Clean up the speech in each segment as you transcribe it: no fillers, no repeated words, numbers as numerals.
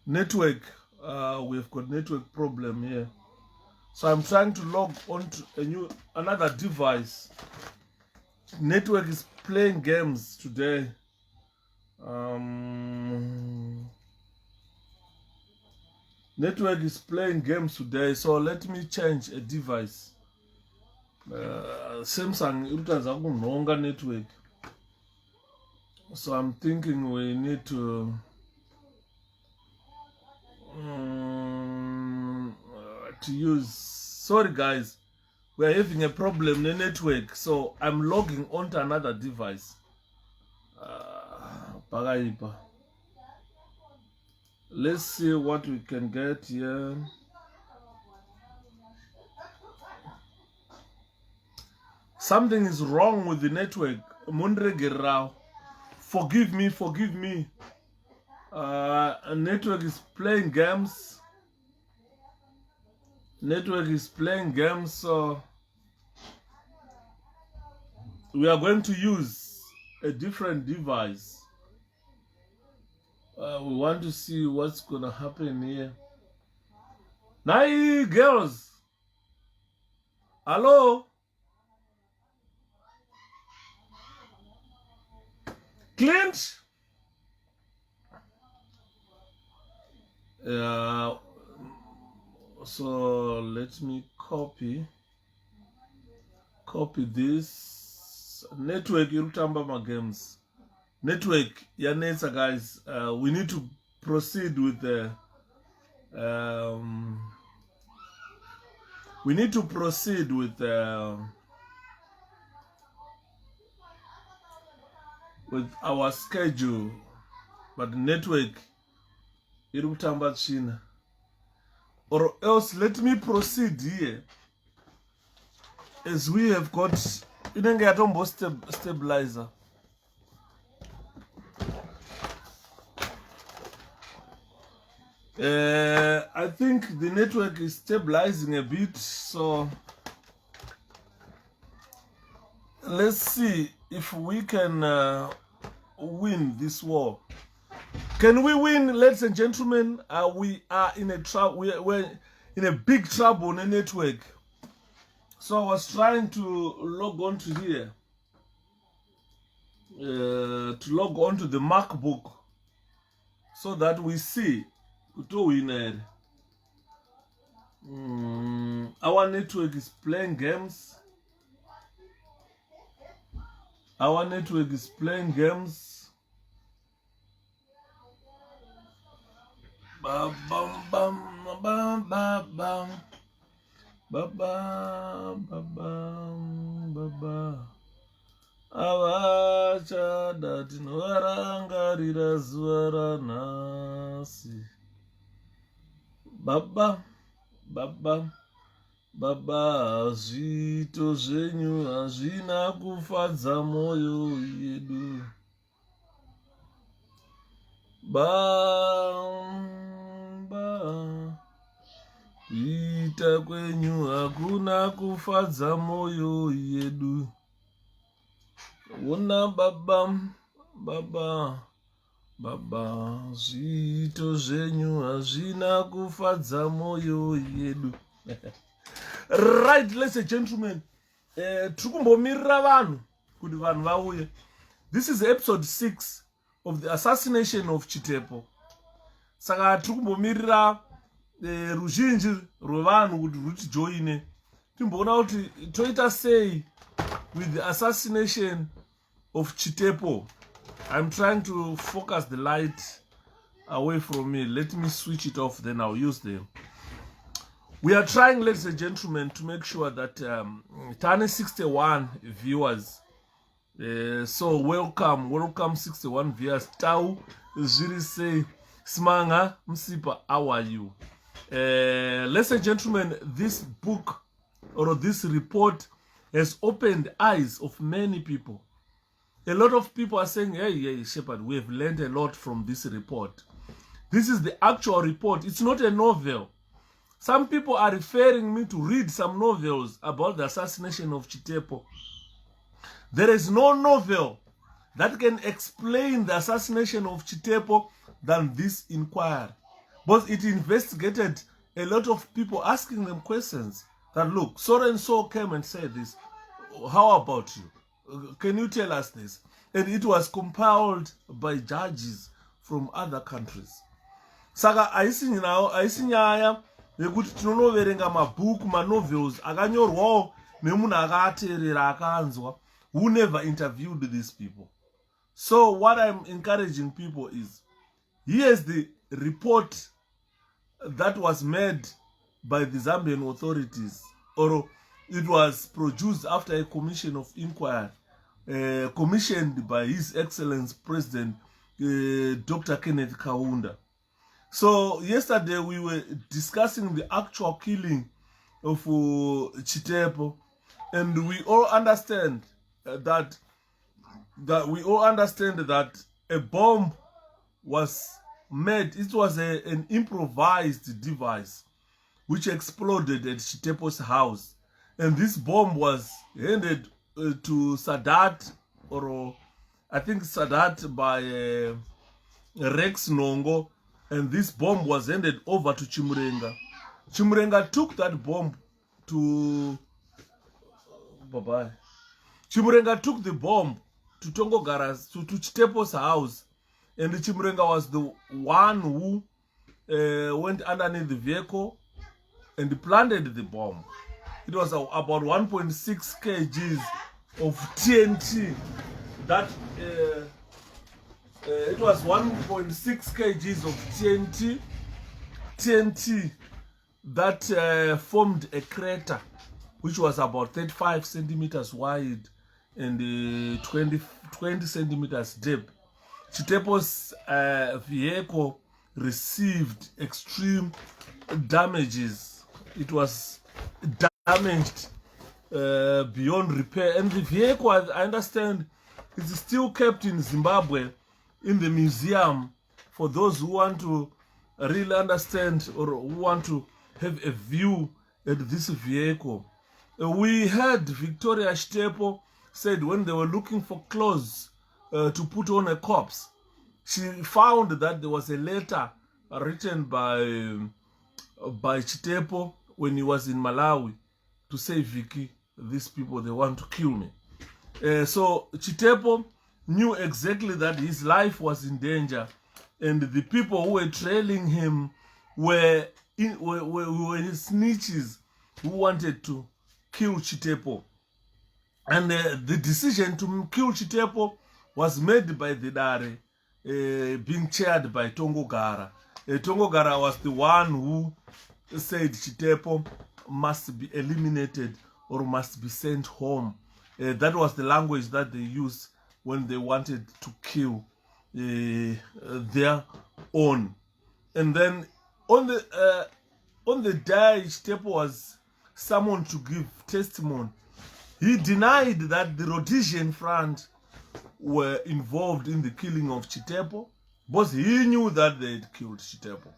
Network. We've got network problem here. So I'm trying to log onto another device. Network is playing games today. Network is playing games today, so let me change a device. Samsung no network. So I'm thinking we need to use. Sorry guys, we are having a problem in the network, so I'm logging onto another device. Let's see what we can get here. Something is wrong with the network. Forgive me. Network is playing games. So we are going to use a different device. We want to see what's gonna happen here. Nai girls, hello, Clint. So let me copy this network. My games network. Yanesa guys. We need to proceed with the. We need to proceed with our schedule, but the network. China. Or else let me proceed here, as we have got stabilizer. I think the network is stabilizing a bit, so let's see if we can win this war. Can we win, ladies and gentlemen? We are in a trouble. We're in a big trouble on the network. So I was trying to log on to here, to log on to the MacBook, so that we see to win. Our network is playing games. Bam bam bam bam bam bam bam bam bam. Avachada tinovarangarira zuva ranhasi. Baba zviito zvenyu hazvina kufadza moyo yedu. Kuita kwenyu hakuna kufadza moyo yedu. Ona baba zviito zvenyu hazvina kufadza moyo yedu. Right, ladies and gentlemen, tirikumbomirira vanhu kuti vanhu vauye. This is episode 6 of the assassination of Chitepo. Saka tirikumbomirira ruzhinji rwevanhu kuti rutijoine. Timboona kuti toita sei with the assassination of Chitepo. I'm trying to focus the light away from me. Let me switch it off, then I'll use them. We are trying, ladies and gentlemen, to make sure that Tani 61 viewers. So welcome 61 viewers. Tau Ziri say Smanga Msipa, how are you? Ladies and gentlemen, this book or this report has opened eyes of many people. A lot of people are saying, hey, Shepherd, we have learned a lot from this report. This is the actual report. It's not a novel. Some people are referring me to read some novels about the assassination of Chitepo. There is no novel that can explain the assassination of Chitepo than this inquiry. But it investigated a lot of people asking them questions that, look, so and so came and said this. How about you? Can you tell us this? And it was compiled by judges from other countries. Saka aisinyaya yekuti tinonoverenga mabhuku manovels akanyorwawo nemunhu akateerera akanzwa who never interviewed these people. So what I'm encouraging people is, here's the report that was made by the Zambian authorities, or it was produced after a commission of inquiry commissioned by His Excellency President Dr. 𝗘𝗣𝗜𝗦𝗢𝗗𝗘. So yesterday we were discussing the actual killing of Chitepo, and we all understand that a bomb was made. It was an improvised device which exploded at Chitepo's house, and this bomb was handed to Sadat, or I think Sadat, by Rex Nongo, and this bomb was handed over to Chimurenga. Chimurenga took that bomb to Chimurenga took the bomb to Tongo Garas, to Chitepo's house, and Chimurenga was the one who went underneath the vehicle and planted the bomb. It was about 1.6 kgs of TNT. That it was 1.6 kgs of TNT that formed a crater, which was about 35 centimeters wide and 20 centimeters deep. Chitepo's vehicle received extreme damages. It was damaged beyond repair, and the vehicle, I understand, is still kept in Zimbabwe in the museum for those who want to really understand or who want to have a view at this vehicle. We heard Victoria Chitepo said when they were looking for clothes to put on a corpse, she found that there was a letter written by Chitepo when he was in Malawi to say, Vicky, these people, they want to kill me. So Chitepo knew exactly that his life was in danger, and the people who were trailing him were his snitches who wanted to kill Chitepo. And the decision to kill Chitepo was made by the Dare, being chaired by Tongogara. Tongogara was the one who said Chitepo must be eliminated or must be sent home. That was the language that they used when they wanted to kill their own. And then on the day Chitepo was summoned to give testimony, he denied that the Rhodesian Front were involved in the killing of Chitepo, because he knew that they had killed Chitepo.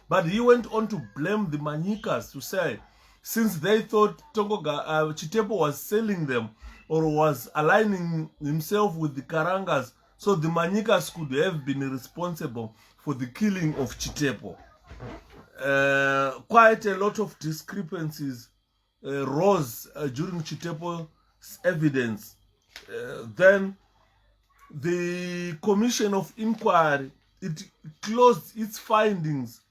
But he went on to blame the Manyikas, to say, since they thought Chitepo was selling them or was aligning himself with the Karangas, so the Manyikas could have been responsible for the killing of Chitepo. Quite a lot of discrepancies rose during Chitepo's evidence. Then the Commission of Inquiry, it closed its findings,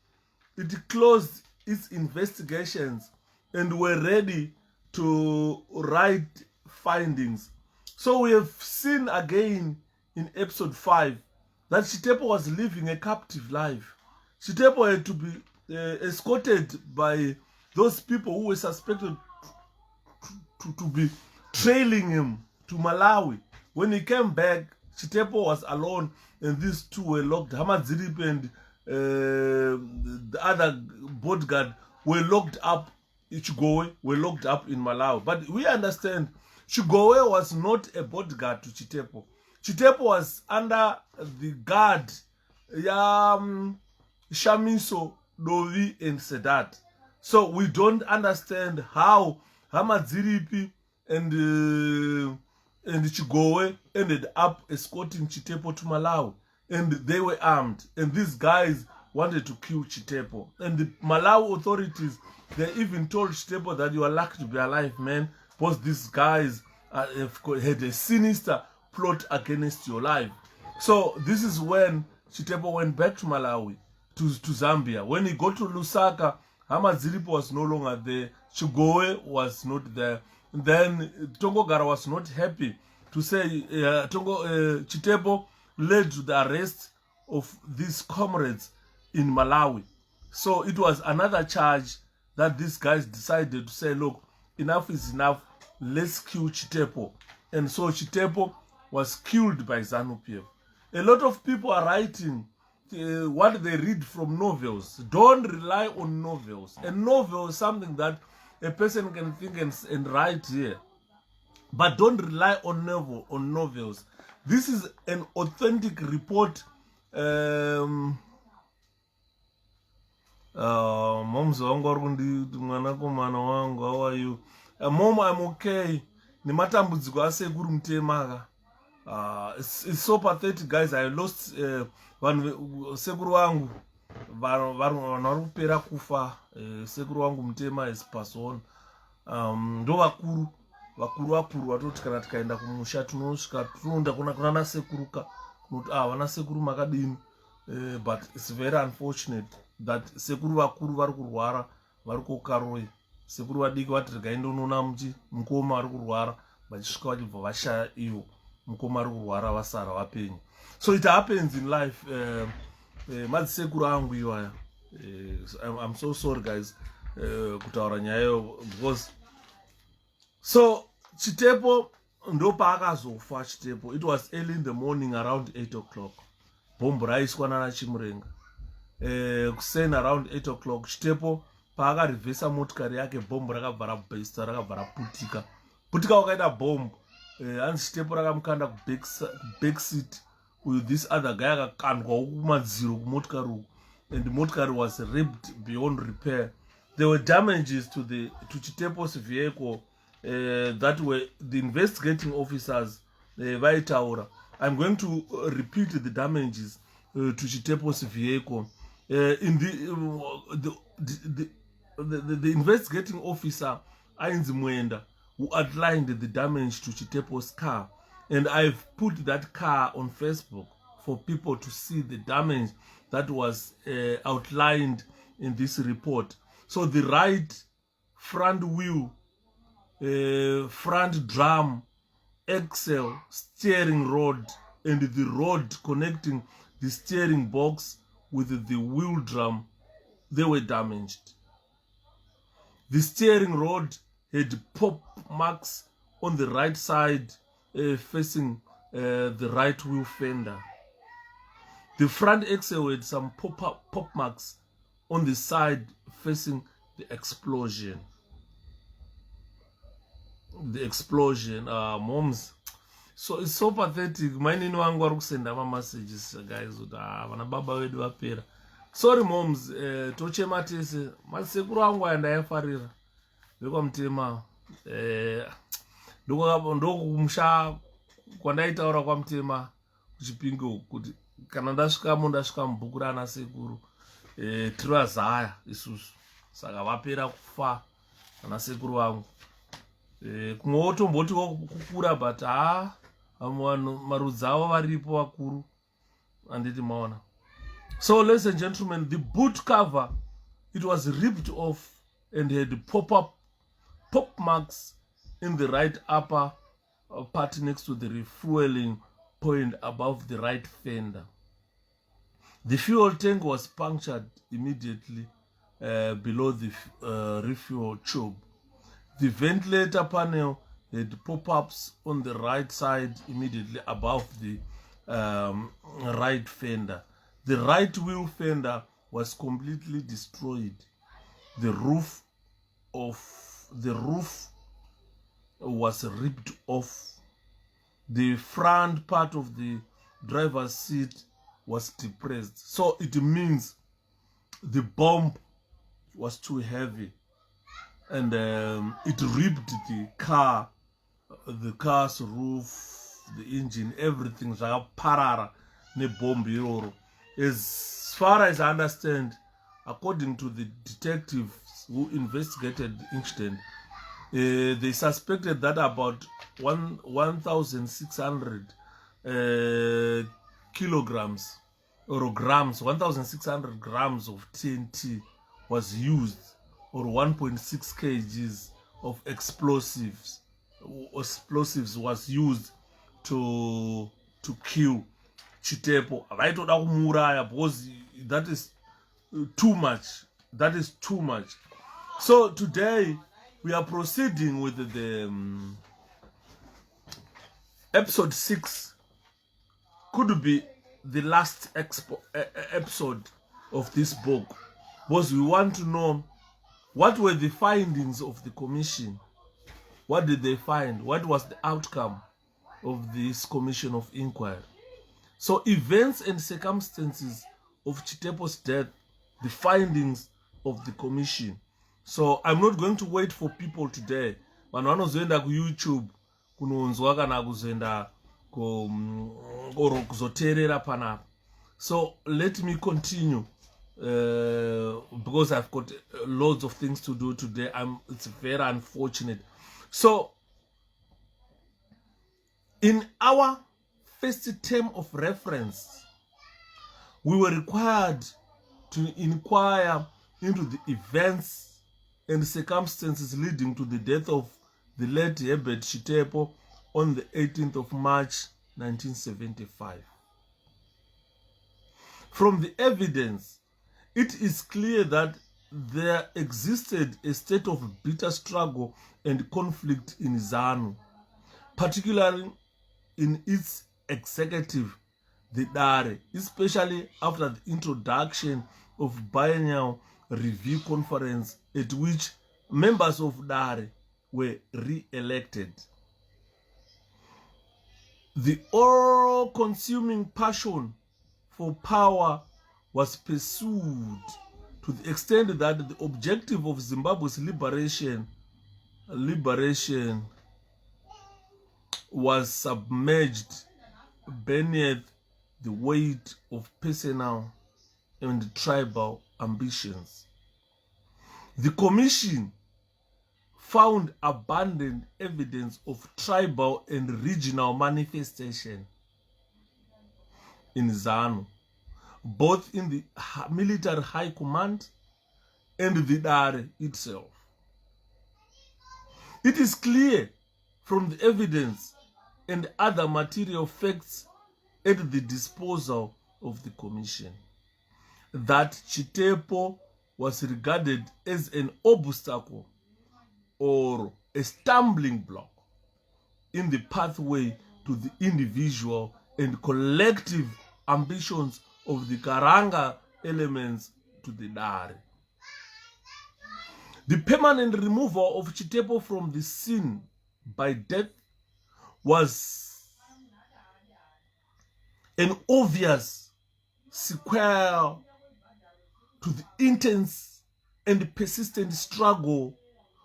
it closed its investigations, and were ready to write findings. So we have seen again in episode 5 that Chitepo was living a captive life. Chitepo had to be escorted by those people who were suspected to be trailing him to Malawi. When he came back, Chitepo was alone, and these two were locked. Hamadzirip and the other bodyguard were locked up. Chitepo were locked up in Malawi. But we understand Chitepo was not a bodyguard to Chitepo. Chitepo was under the guard Shamiso, Dovi, and Sadat. So we don't understand how Hamadziripi and Chitepo ended up escorting Chitepo to Malawi. and they were armed, and these guys wanted to kill Chitepo. And the Malawi authorities, they even told Chitepo that you are lucky to be alive, man, because these guys had a sinister plot against your life. So this is when Chitepo went back to Malawi, to Zambia. When he got to Lusaka, Hamadziripo was no longer there, Chigowe was not there. And then Tongogara was not happy to say Chitepo led to the arrest of these comrades in Malawi. So it was another charge that these guys decided to say, look, enough is enough, let's kill Chitepo. And so Chitepo was killed by ZANU-PF. A lot of people are writing what they read from novels. Don't rely on novels. A novel is something that a person can think and write here. But don't rely on novels. This is an authentic report. Mom's mwanakomana wangu, how are you? Mom, I'm okay. Ni matambudziko asekuru mtemaka. It's so pathetic, guys. I lost sekuru wangu. Vari kupera kufa. Sekuru wangu mtema is passed on. Ndo vakuru vatoti kana tikaenda kumusha tunosvika tunoenda kuna sekuruka kunoti vana sekuru makadini. But it's very unfortunate that sekuru vakuru vari kurwara vari kokaroi. Sekuru vadiki vati regai ndonoona mukoma vari kurwara vachisvika vachibva vashaya ivo mukoma vari kurwara vasara vapenyu. So it happens in life. Madzisekuru angu iwaya. I'm so sorry, guys, kutaura nyayo because so Chitepo ndo paakazofa Chitepo. It was early in the morning around 8 o'clock. Bombo raiswa nana Chimurenga. Kusen around 8 o'clock Chitepo paakarivhesa motikari yake, bombo rakabva rabhesta, rakabva raputika. Putika wakaita bombo. Hanzi Chitepo rakamukanda back seat. This other guy akakandwa kumadziro kumotikari uku. And the motikari was ripped beyond repair. There were damages to Chitepo's vehicle that were the investigating officers vaitaura. I'm going to repeat the damages to Chitepo's vehicle. In the investigating officer Ainzi Mwenda, who outlined the damage to Chitepo's car, and I've put that car on Facebook for people to see the damage that was outlined in this report. So the right front wheel, front drum, axle, steering rod, and the rod connecting the steering box with the wheel drum, they were damaged. The steering rod had pop marks on the right side facing the right wheel fender. The front axle had some pop marks on the side facing the explosion. Moms. So it's so pathetic. Mine no wangu kusenda messages, guys. Vana baba wedu vapera. Sorry moms, tochema tese. Masekuru wangu aenda yafarira. Vekwa mtema. Ndoko kumusha kwandaitaura kwa mtema kuchipingo kuti kana ndasvika mubhuku rana sekuru tirazaya isusu. Saka vapera kufa ana sekuru wangu. Kumwe tomboti kukura but marudzi avo varipo vakuru anditi maona. So ladies and gentlemen, the boot cover, it was ripped off and had pop marks in the right upper part next to the refueling point above the right fender. The fuel tank was punctured immediately below the refuel tube. The ventilator panel had pop-ups on the right side immediately above the right fender. The right wheel fender was completely destroyed. The roof was ripped off. The front part of the driver's seat was depressed. So it means the bomb was too heavy. And it ripped the car's roof, the engine, everything. Parara. nebomb iroro. As far as I understand, according to the detectives who investigated the incident, they suspected that about 1,600 kilograms or grams, 1,600 grams of TNT was used, or 1.6 kgs of explosives was used to kill Chitepo. Vaitoda kumuraya because that is too much. That is too much. So today we are proceeding with the episode 6. Could be the last episode of this book, because we want to know what were the findings of the commission. What did they find? What was the outcome of this commission of inquiry? So events and circumstances of Chitepo's death, the findings of the commission. So I'm not going to wait for people today. Vanhu vanozoenda kuYouTube kunonzwa kana kuzoenda kuzoteerera panapa. So let me continue because I've got loads of things to do today. It's very unfortunate. So in our first term of reference, we were required to inquire into the events and circumstances leading to the death of the late Herbert Chitepo on the 18th of March 1975. From the evidence, it is clear that there existed a state of bitter struggle and conflict in ZANU, particularly in its executive, the 𝗘𝗣𝗜𝗦𝗢𝗘, especially after the introduction of biennial review conference at which members of 𝗘𝗣𝗦 were re-elected. The all-consuming passion for power was pursued to the extent that the objective of Zimbabwe's liberation was submerged beneath the weight of personal and tribal ambitions. The commission found abundant evidence of tribal and regional manifestation in ZANU, both in the military high command and the 𝗘𝗣𝗦 itself. It is clear from the evidence and other material facts at the disposal of the commission that Chitepo was regarded as an obstacle or a stumbling block in the pathway to the individual and collective ambitions of the Karanga elements to the 𝗘𝗣𝗦. The permanent removal of Chitepo from the scene by death was an obvious sequel to the intense and persistent struggle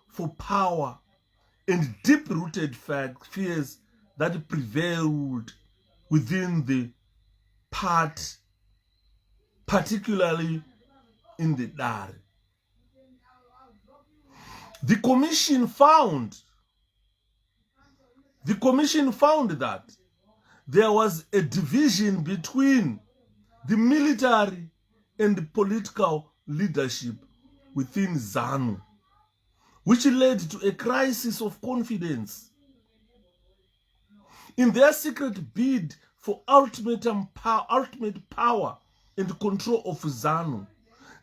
for power and deep-rooted fears that prevailed within the party, particularly in the 𝗘𝗣𝗦. The commission found that there was a division between the military and the political leadership within ZANU, which led to a crisis of confidence. In their secret bid for ultimate power and control of ZANU,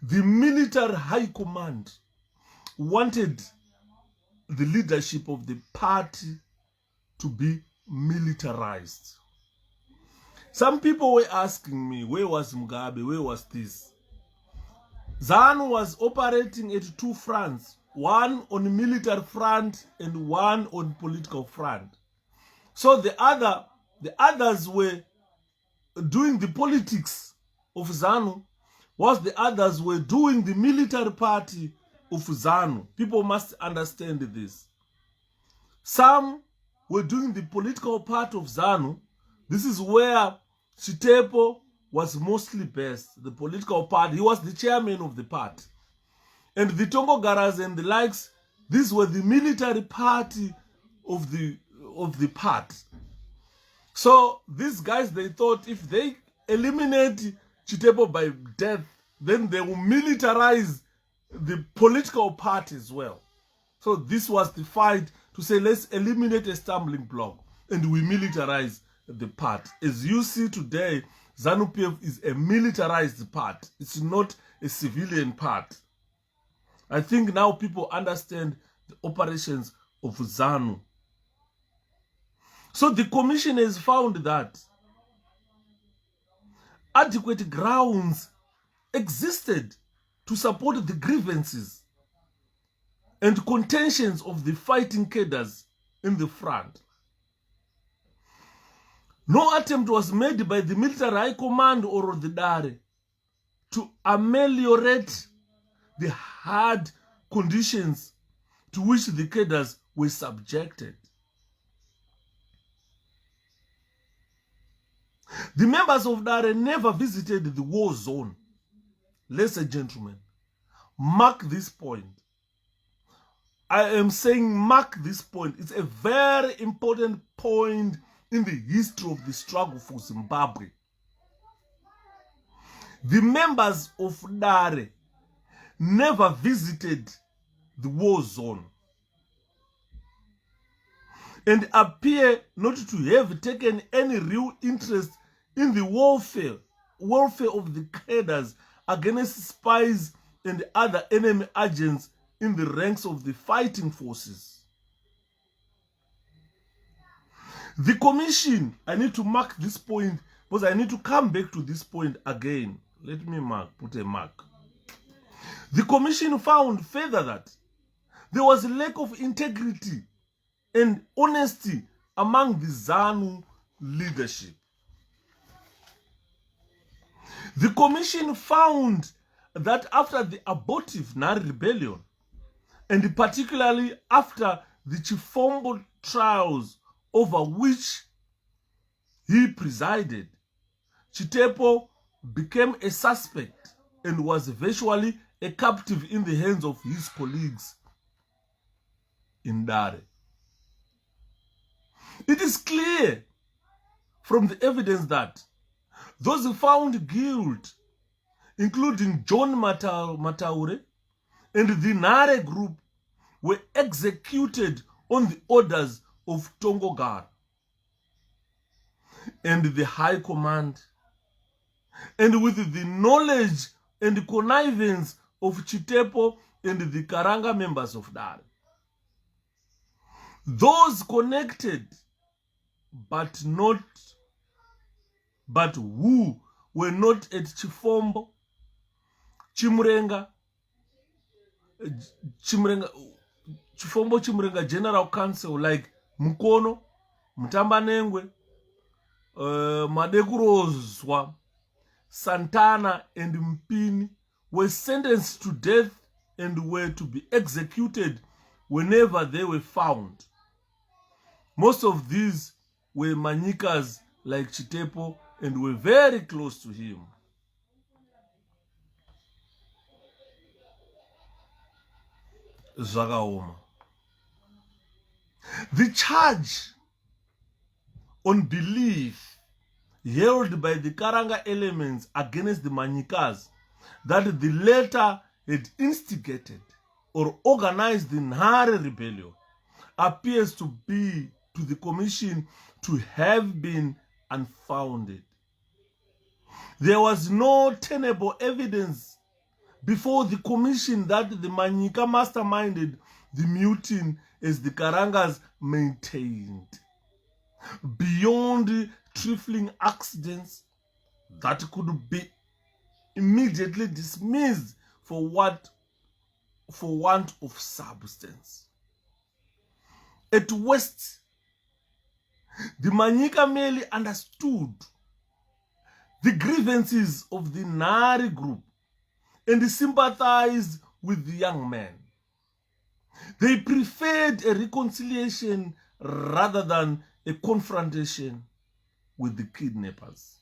the military high command wanted the leadership of the party to be militarized. Some people were asking me, where was Mugabe? Where was this? ZANU was operating at two fronts, one on military front and one on political front. So the others were doing the politics of ZANU, whilst the others were doing the military party of ZANU. People must understand this. Some were doing the political part of ZANU. This is where Chitepo was mostly based, the political party. He was the chairman of the party. And the Tongogaras and the likes, these were the military party of the party. So these guys, they thought if they eliminate Chitepo by death, then they will militarize the political party as well. So this was the fight to say, let's eliminate a stumbling block and we militarize the party. As you see today, ZANU-PF is a militarized party. It's not a civilian party. I think now people understand the operations of ZANU. So the commission has found that adequate grounds existed to support the grievances and contentions of the fighting cadres in the front. No attempt was made by the military high command or the Dare to ameliorate the hard conditions to which the cadres were subjected. The members of Dare never visited the war zone. Ladies and gentlemen, mark this point. I am saying mark this point. It's a very important point in the history of the struggle for Zimbabwe. The members of Dare never visited the war zone and appear not to have taken any real interest in the warfare of the cadres against spies and other enemy agents in the ranks of the fighting forces. The commission, I need to mark this point because I need to come back to this point again. Let me put a mark. The commission found further that there was a lack of integrity and honesty among the ZANU leadership. The commission found that after the abortive Nari rebellion, and particularly after the Chifombo trials over which he presided, Chitepo became a suspect and was virtually a captive in the hands of his colleagues in Dare. It is clear from the evidence that those who found guilt, including John Mataure and the Nare group, were executed on the orders of Tongogar and the High Command, and with the knowledge and connivance of Chitepo and the Karanga members of Dare. Those connected but who were not at Chifombo, Chifombo Chimurenga General Council like Mukono, Mtambanengwe, Madekurozwa, Santana, and Mpini were sentenced to death and were to be executed whenever they were found. Most of these were Manyikas like Chitepo and were very close to him. Zagaoma. The charge on belief held by the Karanga elements against the Manyikas that the latter had instigated or organized the Nare rebellion appears to be to the commission to have been unfounded. There was no tenable evidence before the commission that the Manyika masterminded the mutiny as the Karangas maintained, beyond trifling accidents that could be immediately dismissed for want of substance. At worst, the Manyika merely understood the grievances of the Nari group and sympathized with the young man. They preferred a reconciliation rather than a confrontation with the kidnappers.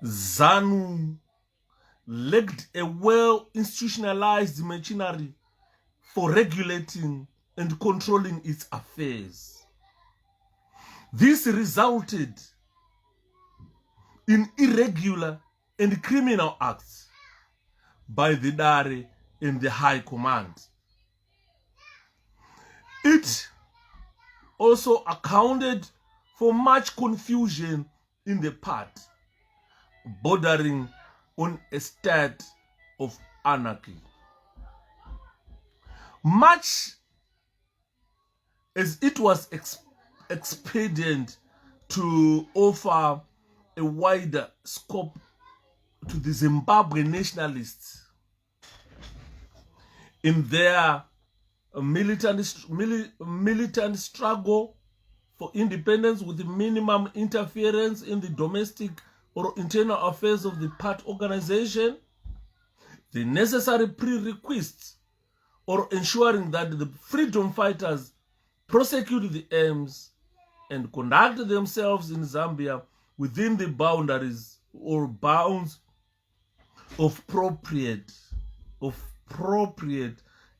ZANU lacked a well-institutionalized machinery for regulating and controlling its affairs. This resulted in irregular and criminal acts by the Dare and the High Command. It also accounted for much confusion in the party, bordering on a state of anarchy. Much as it was expedient to offer a wider scope to the Zimbabwe nationalists in their militant struggle for independence with minimum interference in the domestic or internal affairs of the party organization, the necessary prerequisites or ensuring that the freedom fighters prosecute the aims and conduct themselves in Zambia within the boundaries or bounds of appropriate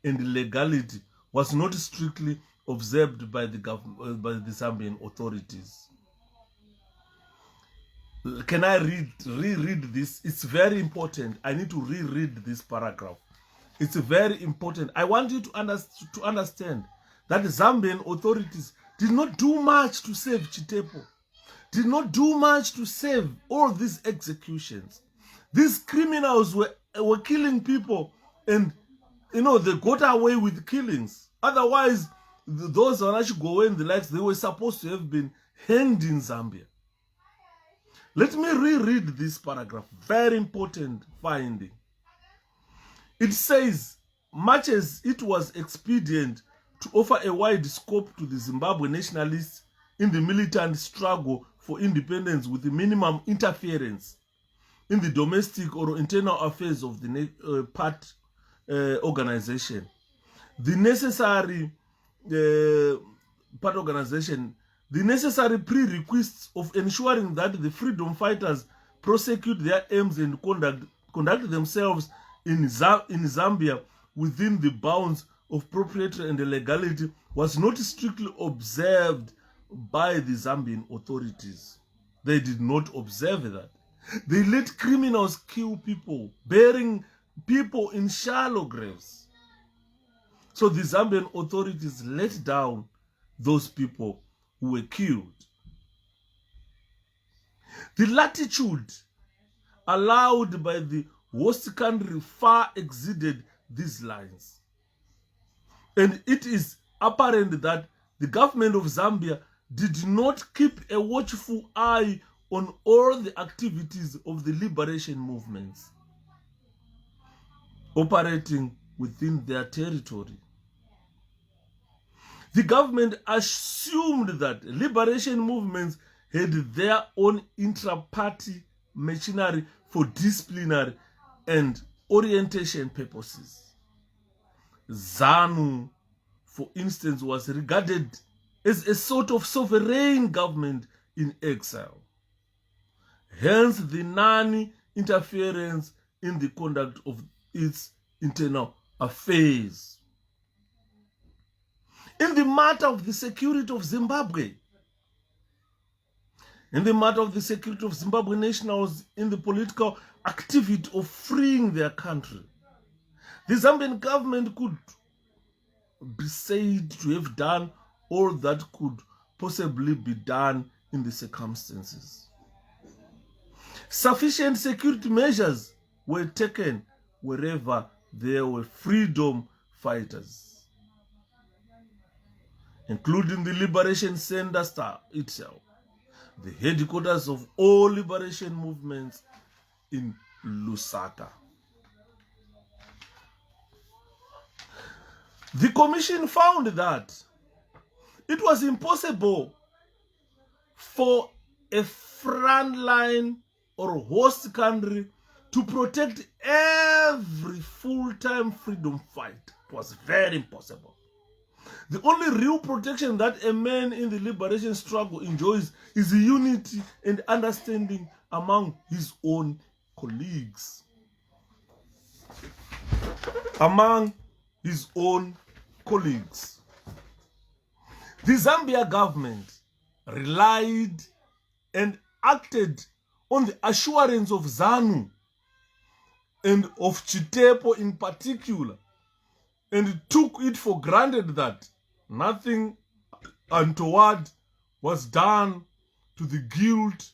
and legality was not strictly observed by the government, by the Zambian authorities. Can I reread this? It's very important. I need to reread this paragraph. It's very important. I want you to understand that the Zambian authorities did not do much to save Chitepo, did not do much to save all these executions. These criminals were killing people, and they got away with killings. Otherwise, those Onashigowe and the likes, they were supposed to have been hanged in Zambia. Let me reread this paragraph. Very important finding. It says, much as it was expedient to offer a wide scope to the Zimbabwe nationalists in the militant struggle for independence with the minimum interference in the domestic or internal affairs of the party organization, the necessary prerequisites of ensuring that the freedom fighters prosecute their aims and conduct themselves in Zambia within the bounds of propriety and legality was not strictly observed by the Zambian authorities. They did not observe that. They let criminals kill people, burying people in shallow graves. So the Zambian authorities let down those people who were killed. The latitude allowed by the host country far exceeded these lines. And it is apparent that the government of Zambia did not keep a watchful eye on all the activities of the liberation movements operating within their territory. The government assumed that liberation movements had their own intra-party machinery for disciplinary and orientation purposes. ZANU, for instance, was regarded as a sort of sovereign government in exile. Hence the non-interference in the conduct of its internal affairs. In the matter of the security of Zimbabwe, in the matter of the security of Zimbabwe nationals in the political activity of freeing their country, the Zambian government could be said to have done all that could possibly be done in the circumstances. Sufficient security measures were taken wherever there were freedom fighters, including the Liberation Center itself, the headquarters of all liberation movements in Lusaka. The commission found that it was impossible for a frontline or host country to protect every full-time freedom fight. It was very impossible. The only real protection that a man in the liberation struggle enjoys is the unity and understanding among his own colleagues. Among his own colleagues. The Zambia government relied and acted on the assurance of ZANU and of Chitepo in particular, and took it for granted that nothing untoward was done to the guild,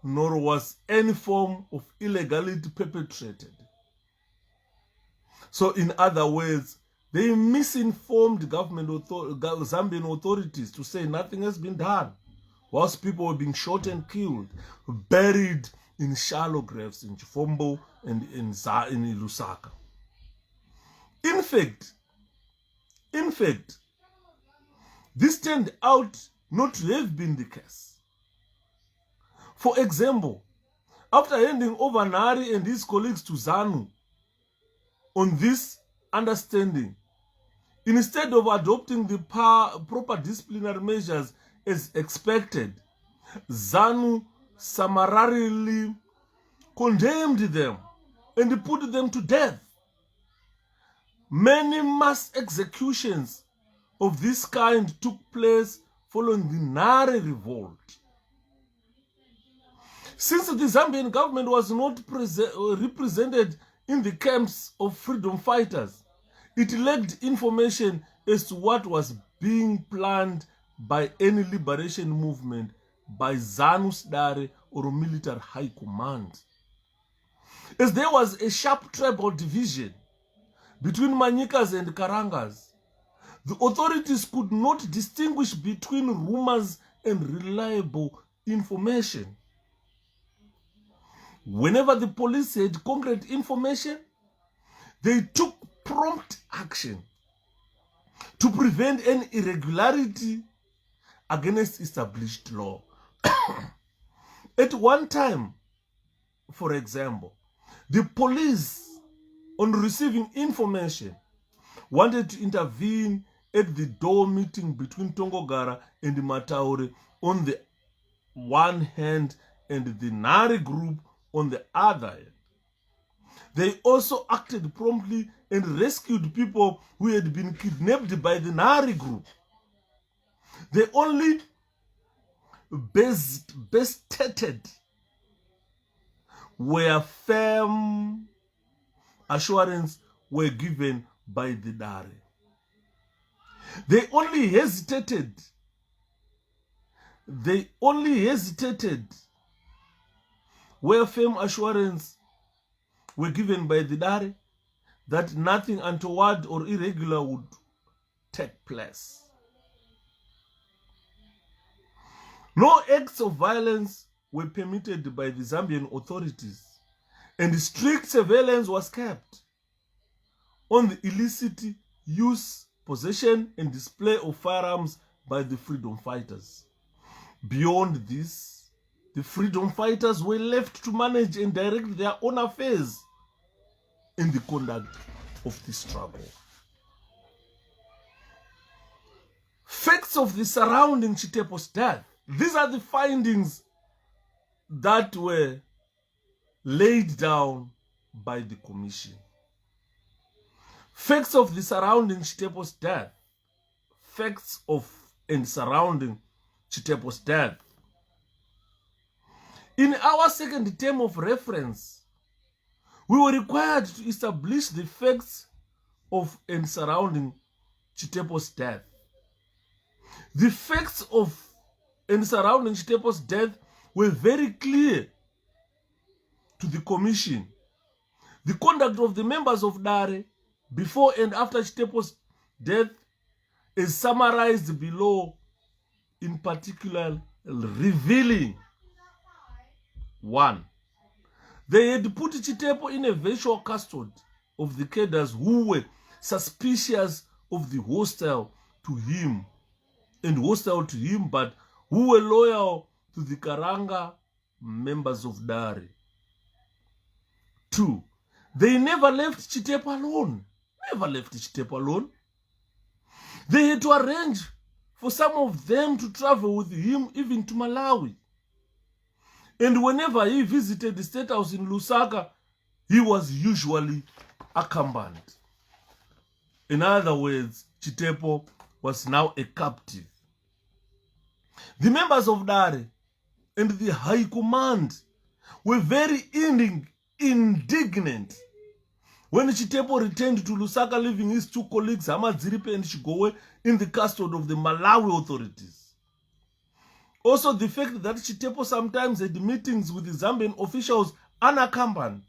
nor was any form of illegality perpetrated. So in other words, they misinformed Zambian authorities to say nothing has been done, whilst people were being shot and killed, buried in shallow graves in Chifombo and in Lusaka. In fact, this turned out not to have been the case. For example, after handing over Nari and his colleagues to ZANU on this understanding, instead of adopting the proper disciplinary measures as expected, ZANU summarily condemned them and put them to death. Many mass executions of this kind took place following the Nari revolt. Since the Zambian government was not represented in the camps of freedom fighters, it lacked information as to what was being planned by any liberation movement by ZANU's Dare or military high command. As there was a sharp tribal division between Manyikas and Karangas, the authorities could not distinguish between rumors and reliable information. Whenever the police had concrete information, they took prompt action to prevent any irregularity against established law. At one time, for example, the police, on receiving information, wanted to intervene at the door meeting between Tongogara and Mataure on the one hand and the Nari group on the other hand. They also acted promptly and rescued people who had been kidnapped by the Nari group. They only best stated where firm assurance were given by the Nari. They only hesitated where firm assurance were given by the Nari that nothing untoward or irregular would take place. No acts of violence were permitted by the Zambian authorities, and strict surveillance was kept on the illicit use, possession, and display of firearms by the freedom fighters. Beyond this, the freedom fighters were left to manage and direct their own affairs in the conduct of this struggle. Facts of the surrounding Chitepo's death. These are the findings that were laid down by the commission. Facts of the surrounding Chitepo's death. Facts of and surrounding Chitepo's death. In our second term of reference, we were required to establish the facts of and surrounding Chitepo's death. The facts of and surrounding Chitepo's death were very clear to the commission. The conduct of the members of Dare before and after Chitepo's death is summarized below, in particular revealing: 1. They had put Chitepo in a virtual custody of the cadres who were suspicious of the hostile to him, but who were loyal to the Karanga members of Dare. 2. They never left Chitepo alone. They had to arrange for some of them to travel with him even to Malawi. And whenever he visited the State House in Lusaka, he was usually accompanied. In other words, Chitepo was now a captive. The members of Dare and the High Command were very indignant when Chitepo returned to Lusaka, leaving his two colleagues, Hamadziripe and Shigowe, in the custody of the Malawi authorities. Also, the fact that Chitepo sometimes had meetings with the Zambian officials unaccompanied,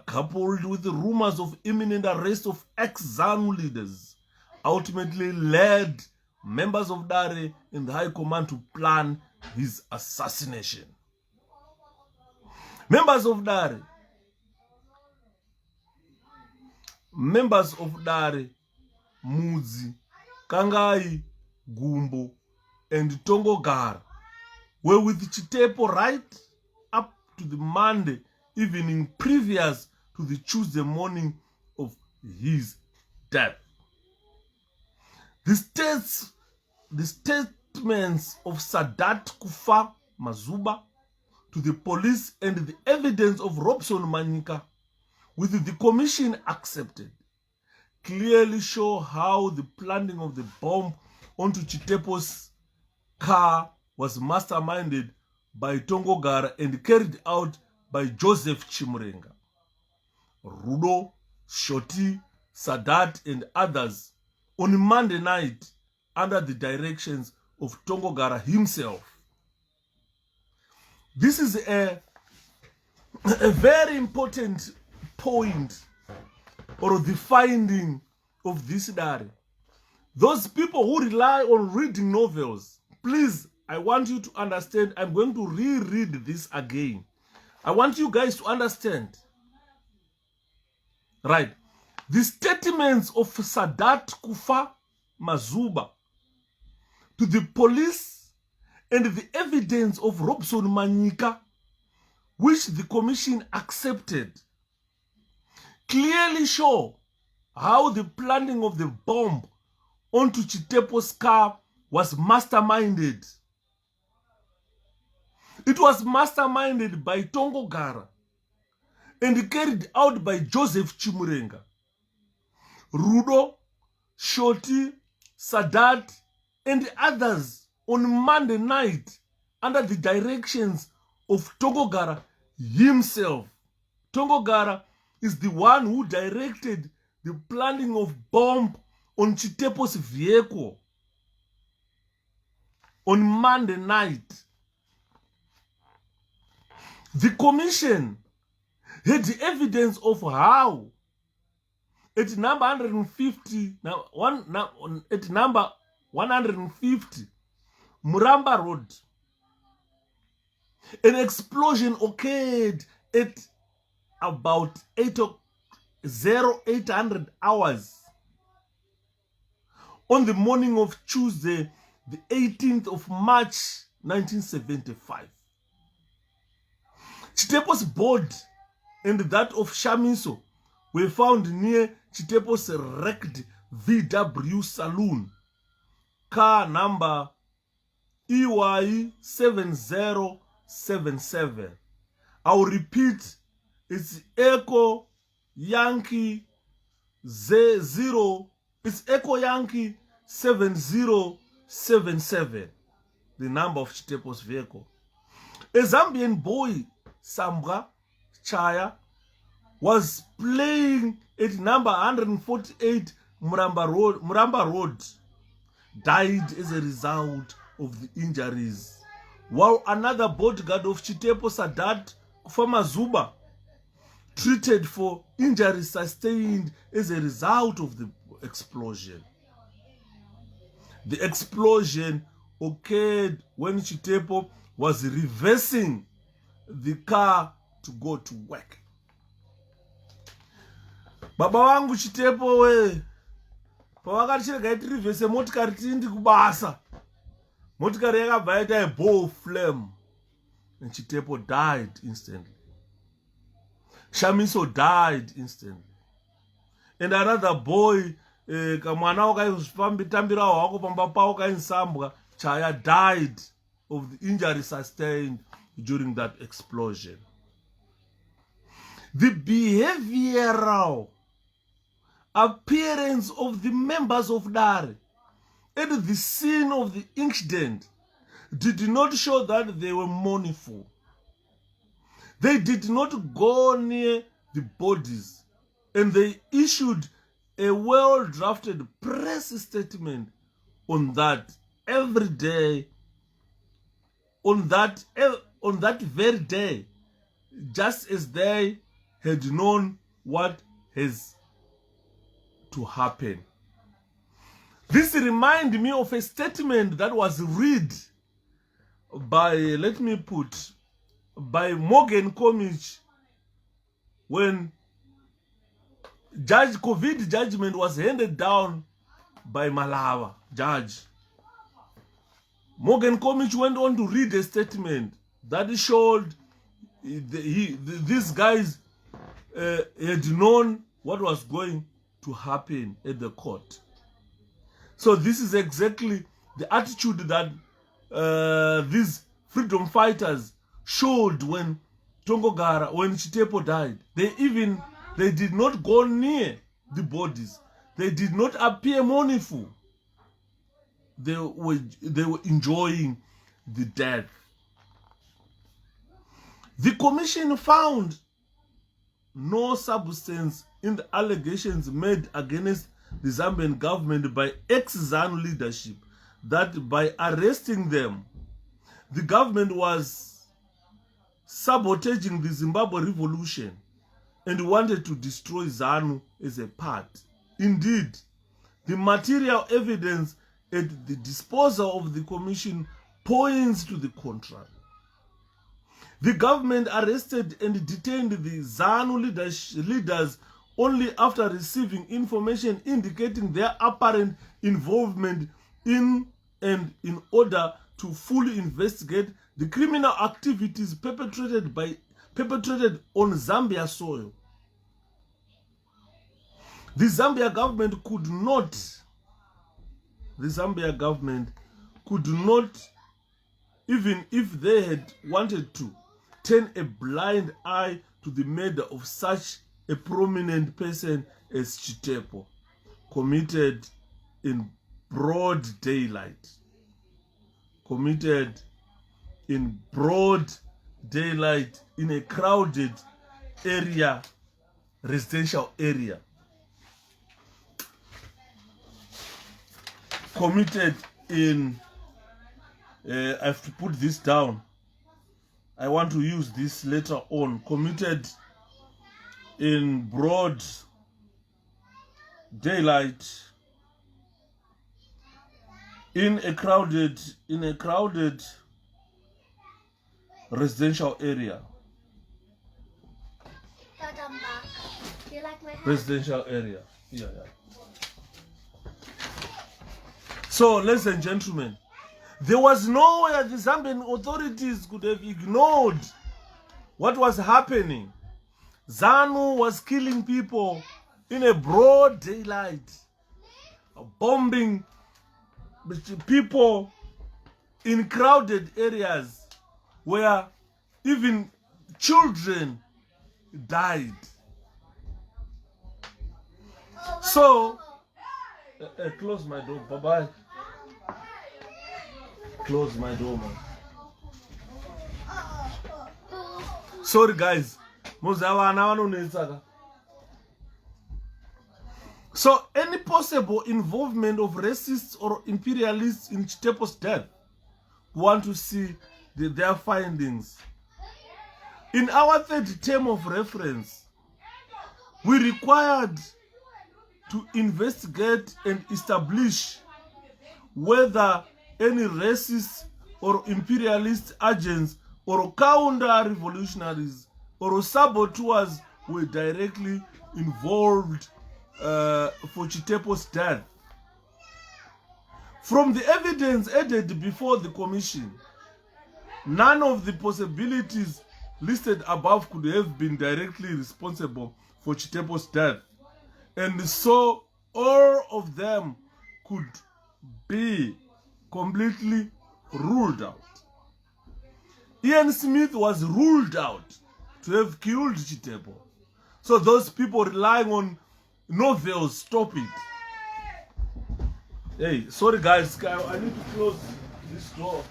coupled with the rumors of imminent arrest of ex-ZANU leaders, ultimately led members of Dare and the High Command to plan his assassination. Members of Dare, Mudzi, Kangai, Gumbo, and Tongogara were with Chitepo right up to the Monday evening previous to the Tuesday morning of his death. The statements of Sadat Kufa Mazuba to the police and the evidence of Robson Manyika, with the commission accepted, clearly show how the planting of the bomb onto Chitepo's car was masterminded by Tongogara and carried out by Joseph Chimurenga, Rudo, Shoti, Sadat, and others on Monday night under the directions of Tongogara himself. This is a very important point, or the finding of this diary. Those people who rely on reading novels, please, I want you to understand. I'm going to reread this again. I want you guys to understand. Right. The statements of Sadat Kufa Mazuba to the police and the evidence of Robson Manyika, which the commission accepted, clearly show how the planting of the bomb onto Chitepo's car was masterminded. It was masterminded by Tongogara and carried out by Joseph Chimurenga, Rudo, Shoti, Sadat, and others on Monday night under the directions of Tongogara himself. Tongogara is the one who directed the planting of bomb on Chitepo's vehicle on Monday night. The commission had the evidence of how at number 150, at number 150 Muramba Road, an explosion occurred at about 0800 hours on the morning of Tuesday, the 18th of March, 1975. Chitepo's body and that of Shamiso were found near Chitepo's wrecked VW saloon, car number EY7077. I'll repeat, it's Echo Yankee 0, it's Echo Yankee 7077, the number of Chitepo's vehicle. A Zambian boy, Sambra Chaya, was playing at number 148 Muramba Road, died as a result of the injuries, while another bodyguard of Chitepo, Sadat Kufa treated for injuries sustained as a result of the explosion. The explosion occurred when Chitepo was reversing the car to go to work. Baba wangu Chitepo we, pawakati chirega iti reverse motikari tindi kubasa, motikari yakabva yaita a ball of flame, and Chitepo died instantly. Shamiso died instantly. And another boy, kamwana wakaitambira wako pamba pawo kainsambwa, Chaya, died of the injury sustained during that explosion. The behavioral appearance of the members of Dare at the scene of the incident did not show that they were mournful. They did not go near the bodies, and they issued a well-drafted press statement on that every day, on that very day, just as they had known what has to happen. This reminds me of a statement that was read by, by Morgan Comich when COVID judgment was handed down by Malawa judge. Morgan Comich went on to read a statement that showed these guys had known what was going to happen at the court. So this is exactly the attitude that these freedom fighters showed when Chitepo died. They did not go near the bodies. They did not appear mournful. They were enjoying the death. The commission found no substance in the allegations made against the Zambian government by ex-ZANU leadership that by arresting them, the government was sabotaging the Zimbabwe revolution and wanted to destroy ZANU as a part. Indeed, the material evidence at the disposal of the commission points to the contrary. The government arrested and detained the ZANU leaders only after receiving information indicating their apparent involvement in order to fully investigate the criminal activities perpetrated on Zambia soil. The Zambia government could not, even if they had wanted to, turn a blind eye to the murder of such a prominent person as Chitepo, committed in broad daylight. Committed in broad daylight in a crowded area, residential area. Committed in, I have to put this down. I want to use this later on. Committed in broad daylight in a crowded residential area. Dad, I'm back. Do you like my hat? Residential area. Yeah. So, ladies and gentlemen, there was no way the Zambian authorities could have ignored what was happening. ZANU was killing people in a broad daylight, bombing people in crowded areas where even children died. So, close my door. Bye-bye. Close my door, man. Sorry, guys. So, any possible involvement of racists or imperialists in Chitepo's death, we want to see their findings. In our third term of reference, we required to investigate and establish whether any racist or imperialist agents or counter-revolutionaries or saboteurs were directly involved for Chitepo's death. From the evidence added before the commission, none of the possibilities listed above could have been directly responsible for Chitepo's death, and so all of them could be completely ruled out. Ian Smith was ruled out to have killed Chitepo. So those people relying on novels, stop it. Hey, sorry guys, I need to close this door.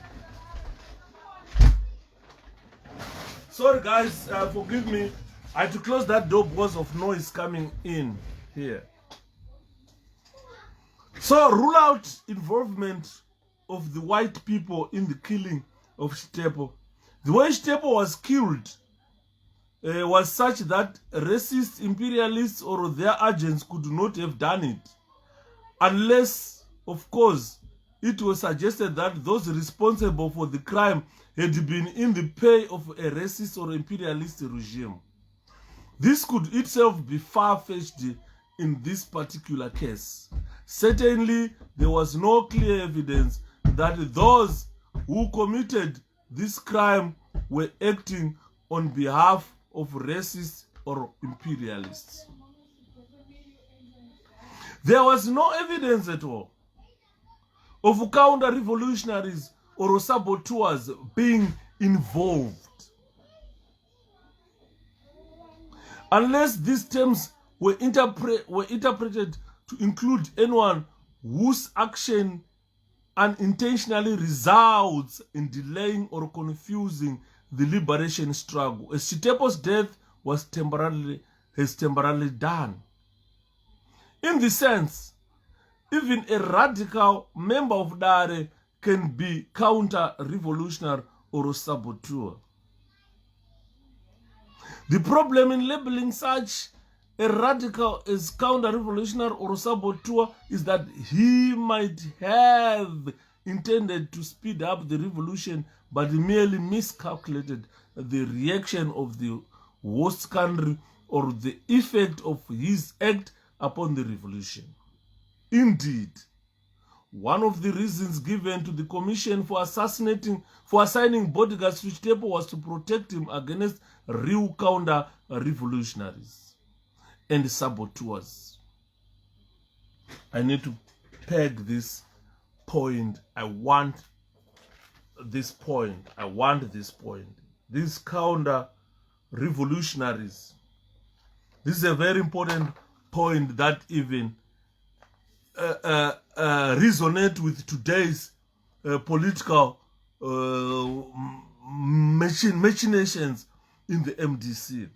Sorry guys, forgive me. I had to close that door because of noise coming in here. So rule out involvement of the white people in the killing of Chitepo. The way Chitepo was killed was such that racist imperialists or their agents could not have done it, unless, of course, it was suggested that those responsible for the crime had been in the pay of a racist or imperialist regime. This could itself be far-fetched in this particular case. Certainly, there was no clear evidence that those who committed this crime were acting on behalf of racists or imperialists. There was no evidence at all of counter-revolutionaries or saboteurs being involved. Unless these terms were interpreted to include anyone whose action unintentionally results in delaying or confusing the liberation struggle, as Chitepo's death has temporarily done. In this sense, even a radical member of Dare can be counter-revolutionary or a saboteur. The problem in labeling such a radical as counter-revolutionary or saboteur is that he might have intended to speed up the revolution but merely miscalculated the reaction of the host country or the effect of his act upon the revolution. Indeed, one of the reasons given to the commission for assigning bodyguards to Chitepo was to protect him against real counter-revolutionaries and saboteurs. I need to peg this point. I want this point. These counter-revolutionaries. This is a very important point that even resonate with today's political machinations in the MDC.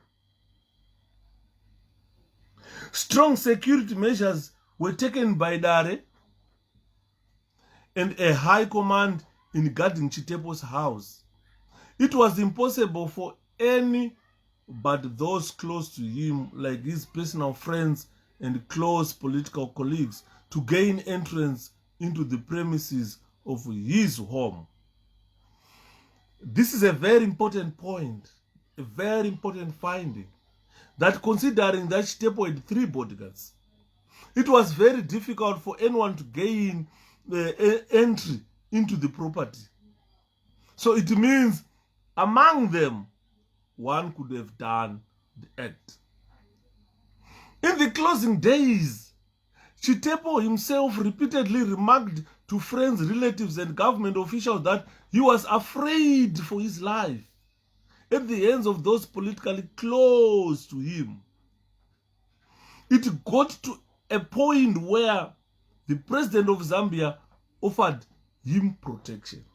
Strong security measures were taken by Dare and a high command in guarding Chitepo's house. It was impossible for any but those close to him, like his personal friends and close political colleagues, to gain entrance into the premises of his home. This is a very important point, a very important finding, that considering that Chitepo had 3 bodyguards, it was very difficult for anyone to gain entry into the property. So it means among them, one could have done the act. In the closing days, Chitepo himself repeatedly remarked to friends, relatives, and government officials that he was afraid for his life at the hands of those politically close to him. It got to a point where the president of Zambia offered him protection.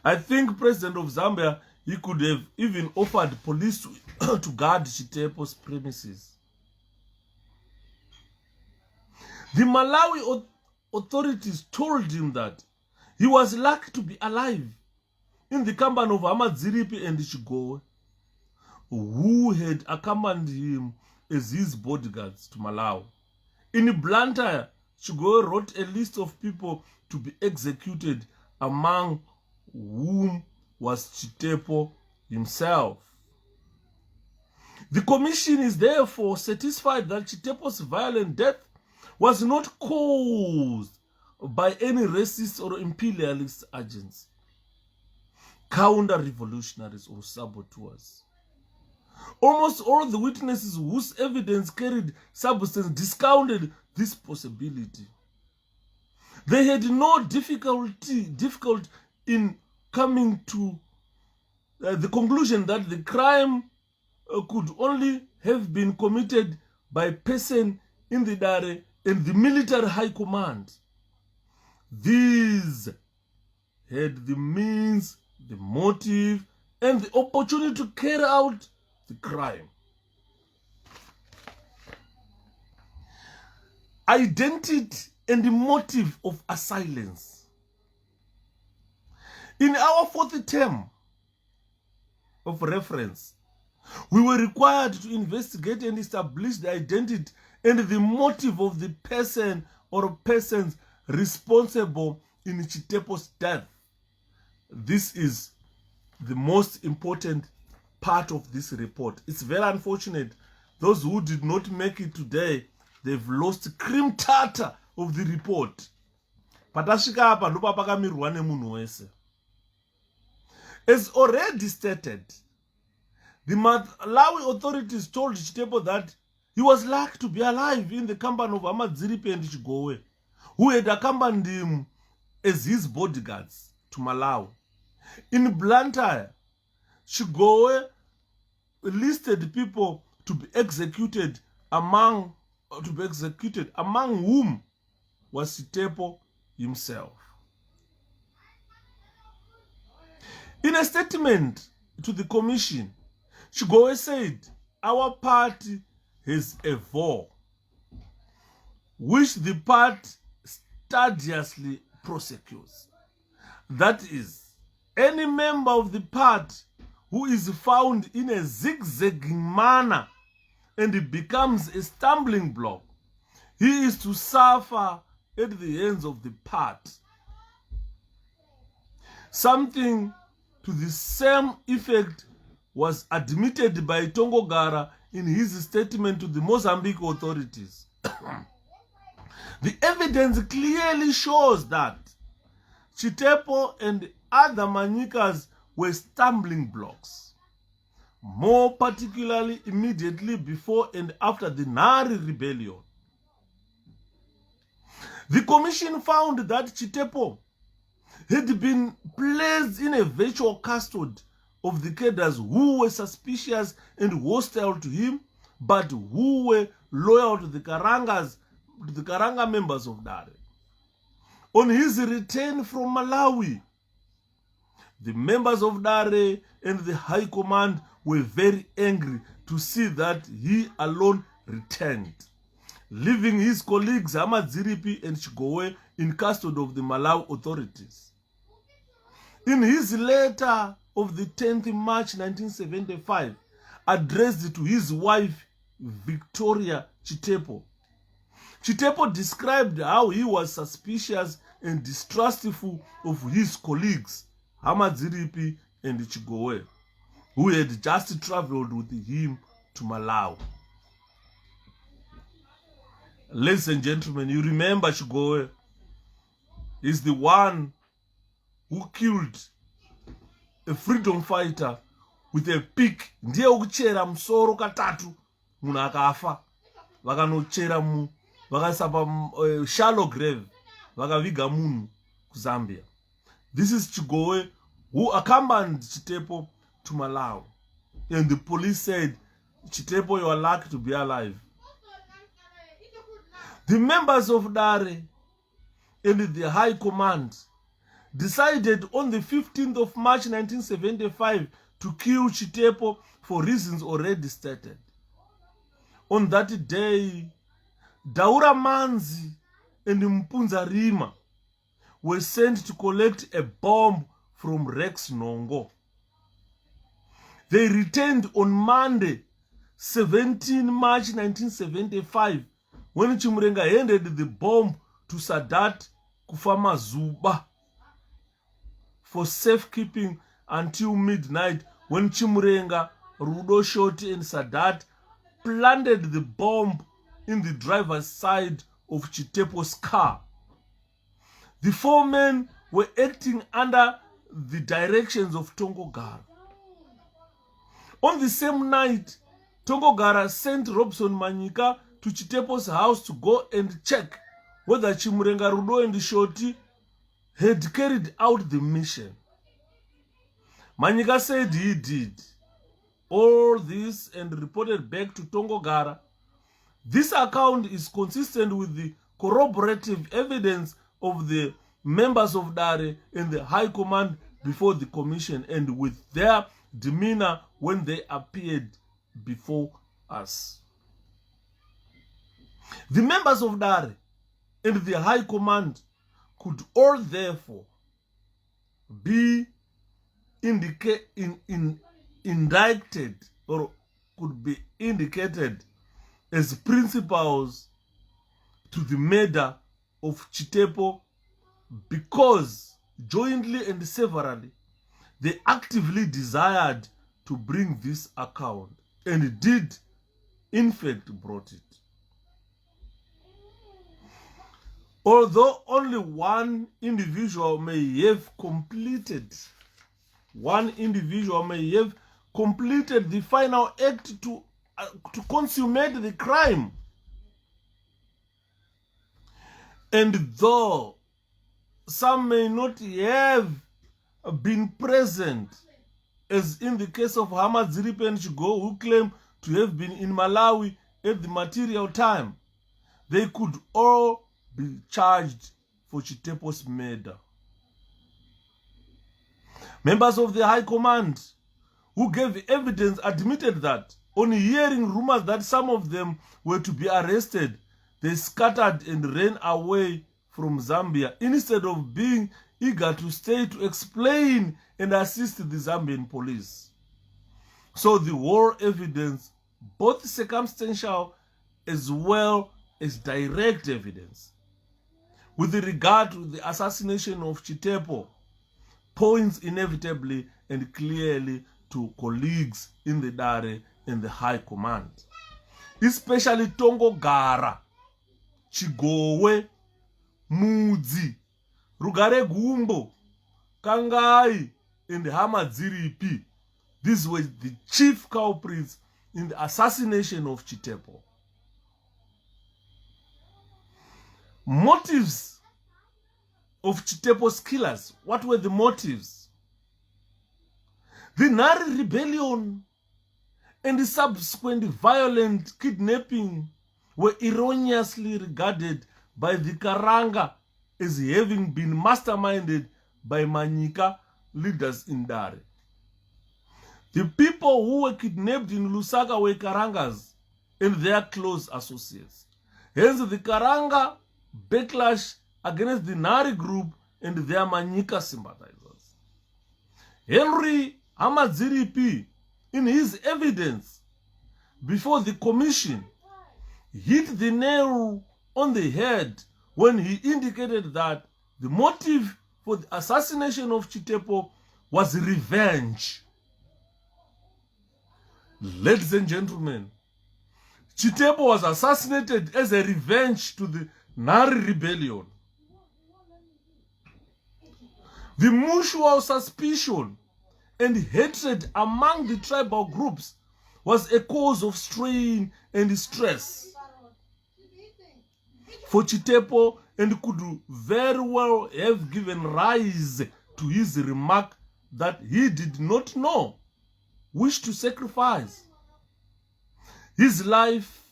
I think president of Zambia, he could have even offered police to guard Chitepo's premises. The Malawi authorities told him that he was lucky to be alive in the company of Amadziripi and Chigowe, who had accompanied him as his bodyguards to Malawi. In Blantyre, Chigowe wrote a list of people to be executed, among whom was Chitepo himself. The commission is therefore satisfied that Chitepo's violent death was not caused by any racist or imperialist agents, counter-revolutionaries or saboteurs. Almost all the witnesses whose evidence carried substance discounted this possibility. They had no difficult in coming to the conclusion that the crime could only have been committed by a person in the Dare and the military high command. These had the means, the motive, and the opportunity to carry out the crime. Identity and the motive of assailants. In our fourth term of reference, we were required to investigate and establish the identity and the motive of the person or persons responsible in Chitepo's death. This is the most important part of this report. It's very unfortunate. Those who did not make it today, they've lost cream tartar of the report. As already stated, the Malawi authorities told Chitepo that he was lucky to be alive in the company of 𝗘𝗣𝗜𝗦𝗢𝗘 and 𝗘𝗣𝗜, who had accompanied him as his bodyguards to Malawi. In Blantyre, 𝗘𝗣𝗜 listed people to be executed, among whom was Chitepo himself. In a statement to the commission, 𝗘𝗣𝗜 said, "Our party has a vow, which the party studiously prosecutes. That is, any member of the party who is found in a zigzagging manner and becomes a stumbling block, he is to suffer at the hands of the party." Something to the same effect was admitted by Tongogara in his statement to the Mozambique authorities. The evidence clearly shows that Chitepo and other Manyikas were stumbling blocks, more particularly immediately before and after the Nari rebellion. The commission found that Chitepo had been placed in a virtual custody of the cadres who were suspicious and hostile to him, but who were loyal to the Karanga members of Dare. On his return from Malawi, the members of Dare and the High Command were very angry to see that he alone returned, leaving his colleagues 𝗘𝗣𝗜𝗦𝗢𝗘 and 𝗘𝗣𝗜 in custody of the Malawi authorities. In his letter of the 10th March 1975, addressed to his wife Victoria Chitepo, Chitepo described how he was suspicious and distrustful of his colleagues 𝗘𝗣𝗜𝗦𝗢𝗘 and 𝗘𝗣𝗜, who had just traveled with him to Malawi. Ladies and gentlemen, you remember 𝗘𝗣𝗜 is the one who killed a freedom fighter with a pick. Ndiye ukuchera musoro katatu munhu akafa, vakanochera vakaisa pa shallow grave, vakaviga munhu kuZambia. This is 𝗘𝗣𝗜 who accompanied Chitepo to Malawi, and the police said, "Chitepo, you are lucky to be alive." The members of Dare and the High Command decided on the 15th of March 1975 to kill Chitepo for reasons already stated. On that day, Daura Manzi and Mpunza Rima were sent to collect a bomb from Rex Nongo. They returned on Monday, 17 March 1975, when Chimurenga handed the bomb to Sadat Kufama Zuba for safekeeping until midnight, when Chimurenga, Rudo Shoti and Sadat planted the bomb in the driver's side of Chitepo's car. The four men were acting under the directions of Tongogara. On the same night, Tongogara sent Robson Manyika to Chitepo's house to go and check whether Chimurenga, Rudo and Shoti had carried out the mission. Manyika said he did all this and reported back to Tongogara. This account is consistent with the corroborative evidence of the members of 𝗘𝗣𝗜 and the High Command before the Commission and with their demeanor when they appeared before us. The members of 𝗘𝗣𝗜 and the High Command could all therefore be indicted or could be indicated as principals to the murder of Chitepo because jointly and severally they actively desired to bring this account and did in fact brought it. Although only one individual may have completed the final act to consummate the crime, and though some may not have been present, as in the case of 𝗘𝗣𝗜𝗦𝗢𝗘 and Chitepo, who claim to have been in Malawi at the material time, they could all be charged for Chitepo's murder. Members of the High Command who gave evidence admitted that on hearing rumors that some of them were to be arrested, they scattered and ran away from Zambia instead of being eager to stay to explain and assist the Zambian police. So the whole evidence, both circumstantial as well as direct evidence, with regard to the assassination of Chitepo, points inevitably and clearly to colleagues in the 𝗘𝗑𝗜 and the High Command, especially Tongogara, Chigowe, Mudzi, Rugare Gumbo, Kangai, and 𝗘𝗣𝗜𝗦𝗢𝗘. These were the chief culprits in the assassination of Chitepo. Motives of Chitepo's killers. What were the motives? The 𝗘𝗣𝗜 rebellion and the subsequent violent kidnapping were erroneously regarded by the Karanga as having been masterminded by Manyika leaders in 𝗘𝗑𝗜. The people who were kidnapped in Lusaka were Karangas and their close associates. Hence the Karanga backlash against the 𝗘𝗑𝗜 group and their Manyika sympathizers. Henry 𝗘𝗣𝗜𝗦𝗢𝗘, in his evidence before the commission, hit the nail on the head when he indicated that the motive for the assassination of Chitepo was revenge. Ladies and gentlemen, Chitepo was assassinated as a revenge to the 𝗘𝗑𝗜 rebellion. The mutual suspicion and hatred among the tribal groups was a cause of strain and stress for Chitepo and could very well have given rise to his remark that he did not wish to sacrifice his life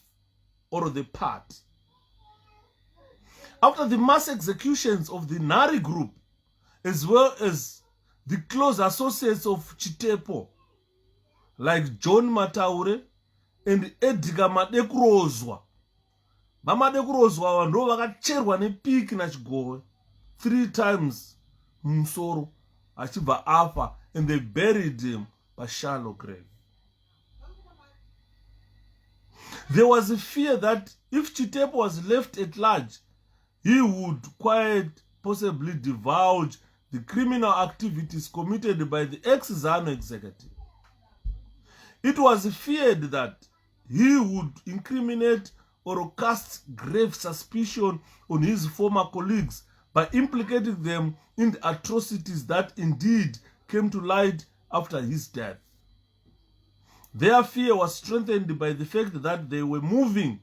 or the part. After the mass executions of the 𝗘𝗑𝗜 group, as well as the close associates of Chitepo, like John Mataure and Edgar Madekurozwa. Madekurozwa ndo vakacherwa nepiki naChigowe 3 times musoro achibva afa, and they buried him by shallow grave. There was a fear that if Chitepo was left at large, he would quite possibly divulge the criminal activities committed by the ex-ZANU executive. It was feared that he would incriminate or cast grave suspicion on his former colleagues by implicating them in the atrocities that indeed came to light after his death. Their fear was strengthened by the fact that they were moving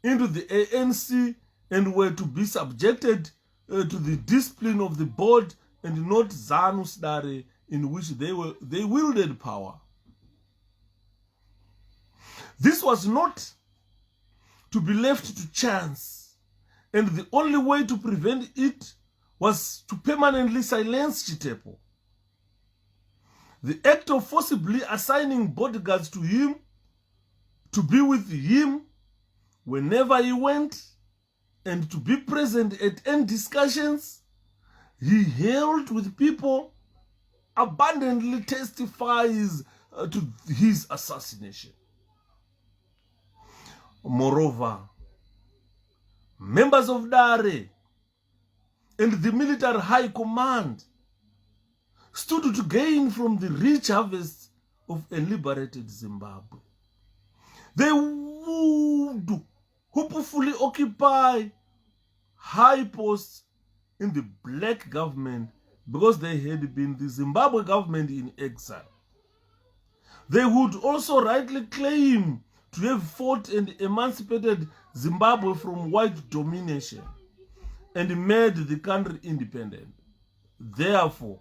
into the ANC and were to be subjected to the discipline of the board and not Zanus Dare, in which they wielded power. This was not to be left to chance, and the only way to prevent it was to permanently silence Chitepo. The act of forcibly assigning bodyguards to him, to be with him whenever he went, and to be present at any discussions he held with people, abundantly testifies to his assassination. Moreover, members of Dare and the military high command stood to gain from the rich harvest of a liberated Zimbabwe. They would hopefully occupy high posts in the black government because they had been the Zimbabwe government in exile. They would also rightly claim to have fought and emancipated Zimbabwe from white domination and made the country independent. Therefore,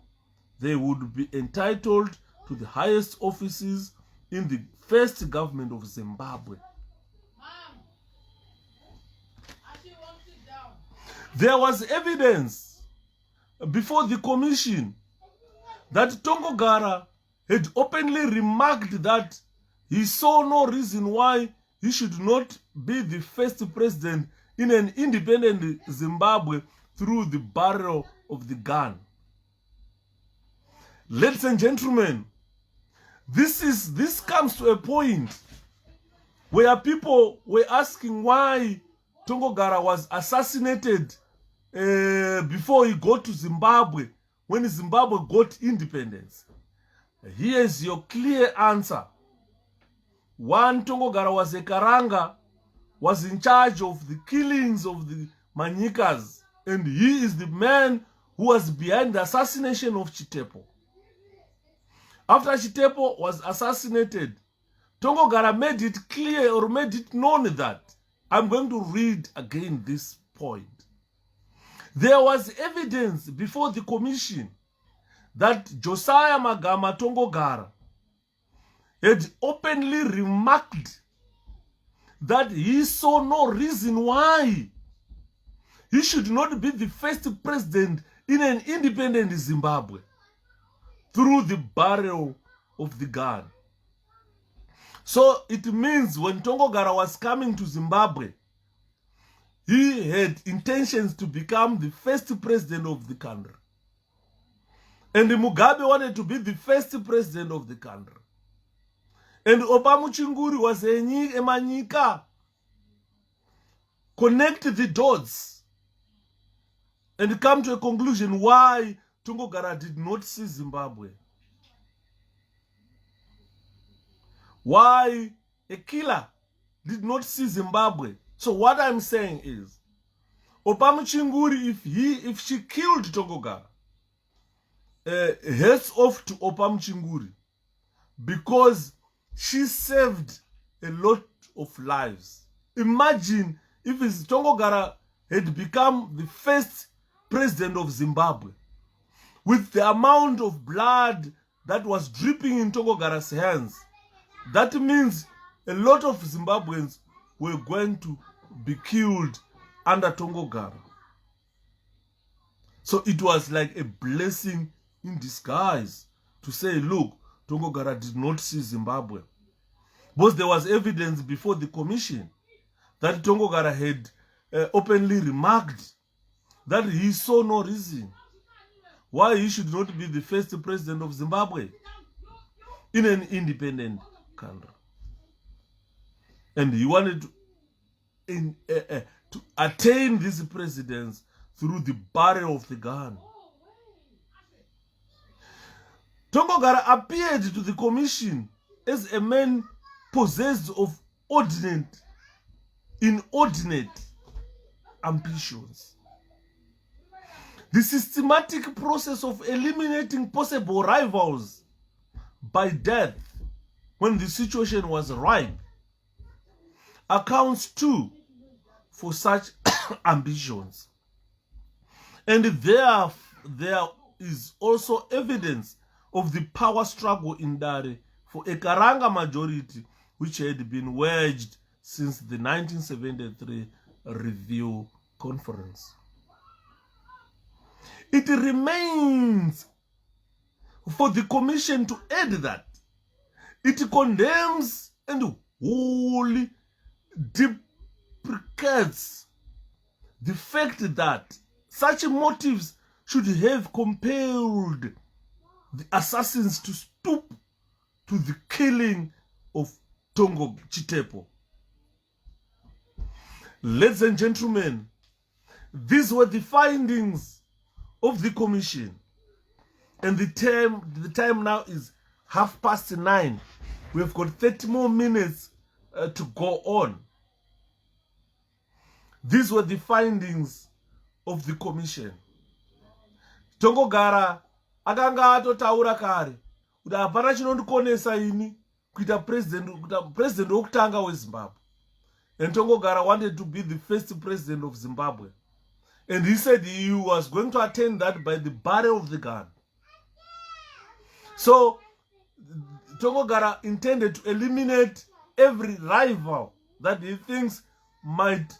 they would be entitled to the highest offices in the first government of Zimbabwe. There was evidence before the commission that Tongo had openly remarked that he saw no reason why he should not be the first president in an independent Zimbabwe through the barrel of the gun. Ladies and gentlemen, this comes to a point where people were asking why Tongo was assassinated before he got to Zimbabwe, when Zimbabwe got independence. Here's your clear answer. One, Tongo was a Karanga, was in charge of the killings of the Manyikas, and he is the man who was behind the assassination of Chitepo. After Chitepo was assassinated, Tongo made it clear or made it known that, I'm going to read again this point. There was evidence before the commission that Josiah Magama Tongo had openly remarked that he saw no reason why he should not be the first president in an independent Zimbabwe through the barrel of the gun. So it means when Tongo was coming to Zimbabwe, he had intentions to become the first president of the country. And Mugabe wanted to be the first president of the country. And Opamuchinguri was a Manyika. Connect the dots and come to a conclusion why Tongo did not see Zimbabwe. Why a killer did not see Zimbabwe. So what I'm saying is, Opamuchinguri, if she killed Tongo heads off to Opamuchinguri, because she saved a lot of lives. Imagine if Tongo had become the first president of Zimbabwe, with the amount of blood that was dripping in Tongo hands. That means a lot of Zimbabweans were going to be killed under Tongo. So it was like a blessing in disguise to say, look, Tongo did not see Zimbabwe. Because there was evidence before the commission that Tongo had openly remarked that he saw no reason why he should not be the first president of Zimbabwe in an independent country. And he wanted to attain this presidents through the barrel of the gun. Tongo appeared to the commission as a man possessed of inordinate ambitions. The systematic process of eliminating possible rivals by death when the situation was ripe accounts too for such ambitions. And there is also evidence of the power struggle in Ndare for a Karanga majority which had been waged since the 1973 review conference. It remains for the commission to add that it condemns and wholly deprecates the fact that such motives should have compelled the assassins to stoop to the killing of Chitepo. Ladies and gentlemen, these were the findings of the commission. And the time now is 9:30. We've got 30 more minutes to go on. These were the findings of the commission. Tongogara akanga atotaura kare kuti hapana chinondikonesa ini kuita president wokutanga weZimbabwe. And Tongogara wanted to be the first president of Zimbabwe. And he said he was going to attain that by the barrel of the gun. So Tongogara intended to eliminate every rival that he thinks might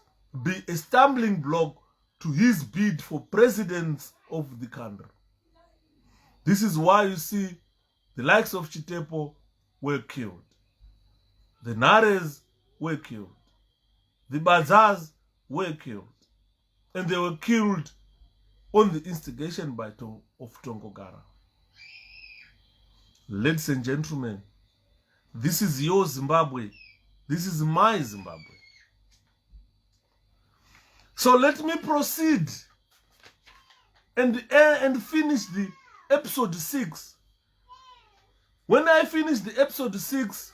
be a stumbling block to his bid for president of the country. This is why you see the likes of Chitepo were killed. The Nares were killed. The Bazars were killed. And they were killed on the instigation of Tongogara. Ladies and gentlemen, this is your Zimbabwe. This is my Zimbabwe. So let me proceed and finish the episode 6. When I finish the episode 6,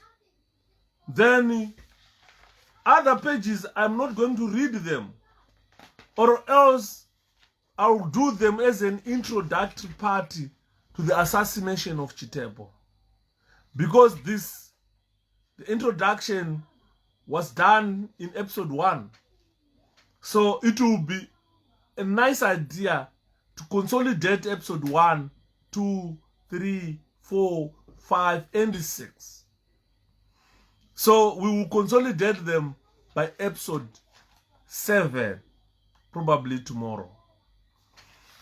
then other pages I'm not going to read them, or else I'll do them as an introductory party to the assassination of Chitepo. Because the introduction was done in episode 1. So it will be a nice idea to consolidate episode 1, 2, 3, 4, 5, and 6. So we will consolidate them by episode 7, probably tomorrow.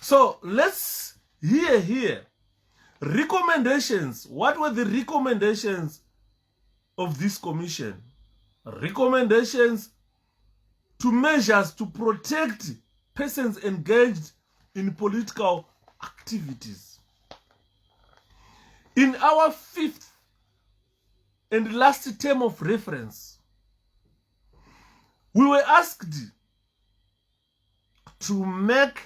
So let's hear here. Recommendations. What were the recommendations of this commission? Recommendations to measures to protect persons engaged in political activities. In our 5th and last term of reference, we were asked to make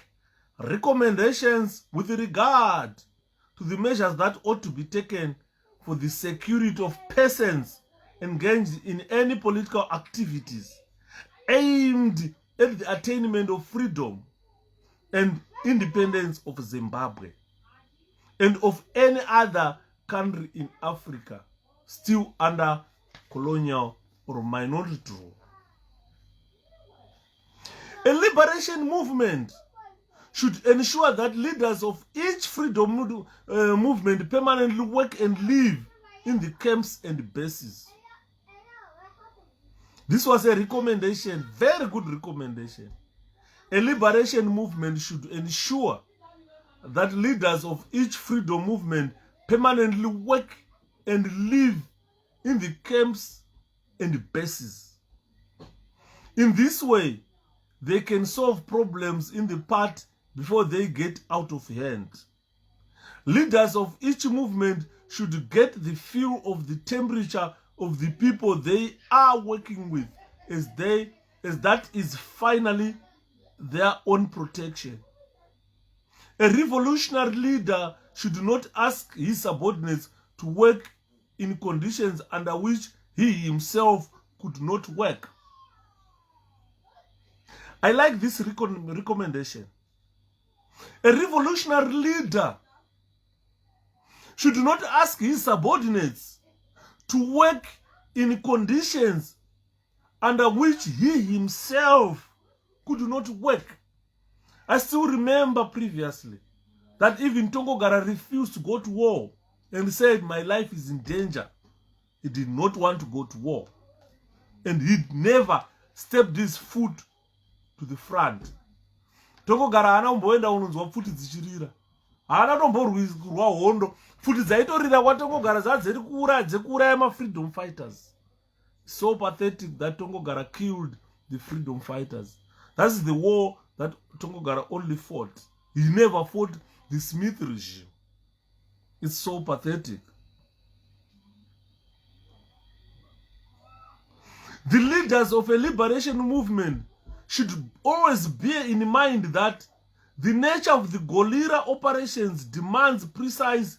recommendations with regard to the measures that ought to be taken for the security of persons engaged in any political activities aimed at the attainment of freedom and independence of Zimbabwe and of any other country in Africa still under colonial or minority rule. A liberation movement should ensure that leaders of each freedom movement permanently work and live in the camps and bases. This was a recommendation, very good recommendation. A liberation movement should ensure that leaders of each freedom movement permanently work and live in the camps and bases. In this way, they can solve problems in the part before they get out of hand. Leaders of each movement should get the feel of the temperature of the people they are working with, as that is finally their own protection. A revolutionary leader should not ask his subordinates to work in conditions under which he himself could not work. I like this recommendation. A revolutionary leader should not ask his subordinates to work in conditions under which he himself could not work. I still remember previously that even Tongogara refused to go to war and said, my life is in danger. He did not want to go to war. And he never stepped his foot to the front. Tongogara haana kumboenda unonzwa pfuti dzichirira. Haana tomborwa hondo. Pfuti dzaitorira kwaTongogara dzekuuraya ma-freedom fighters. So pathetic that Tongogara killed the freedom fighters. That's the war that Tongogara only fought. He never fought the Smith regime. It's so pathetic. The leaders of a liberation movement should always bear in mind that the nature of the guerrilla operations demands precise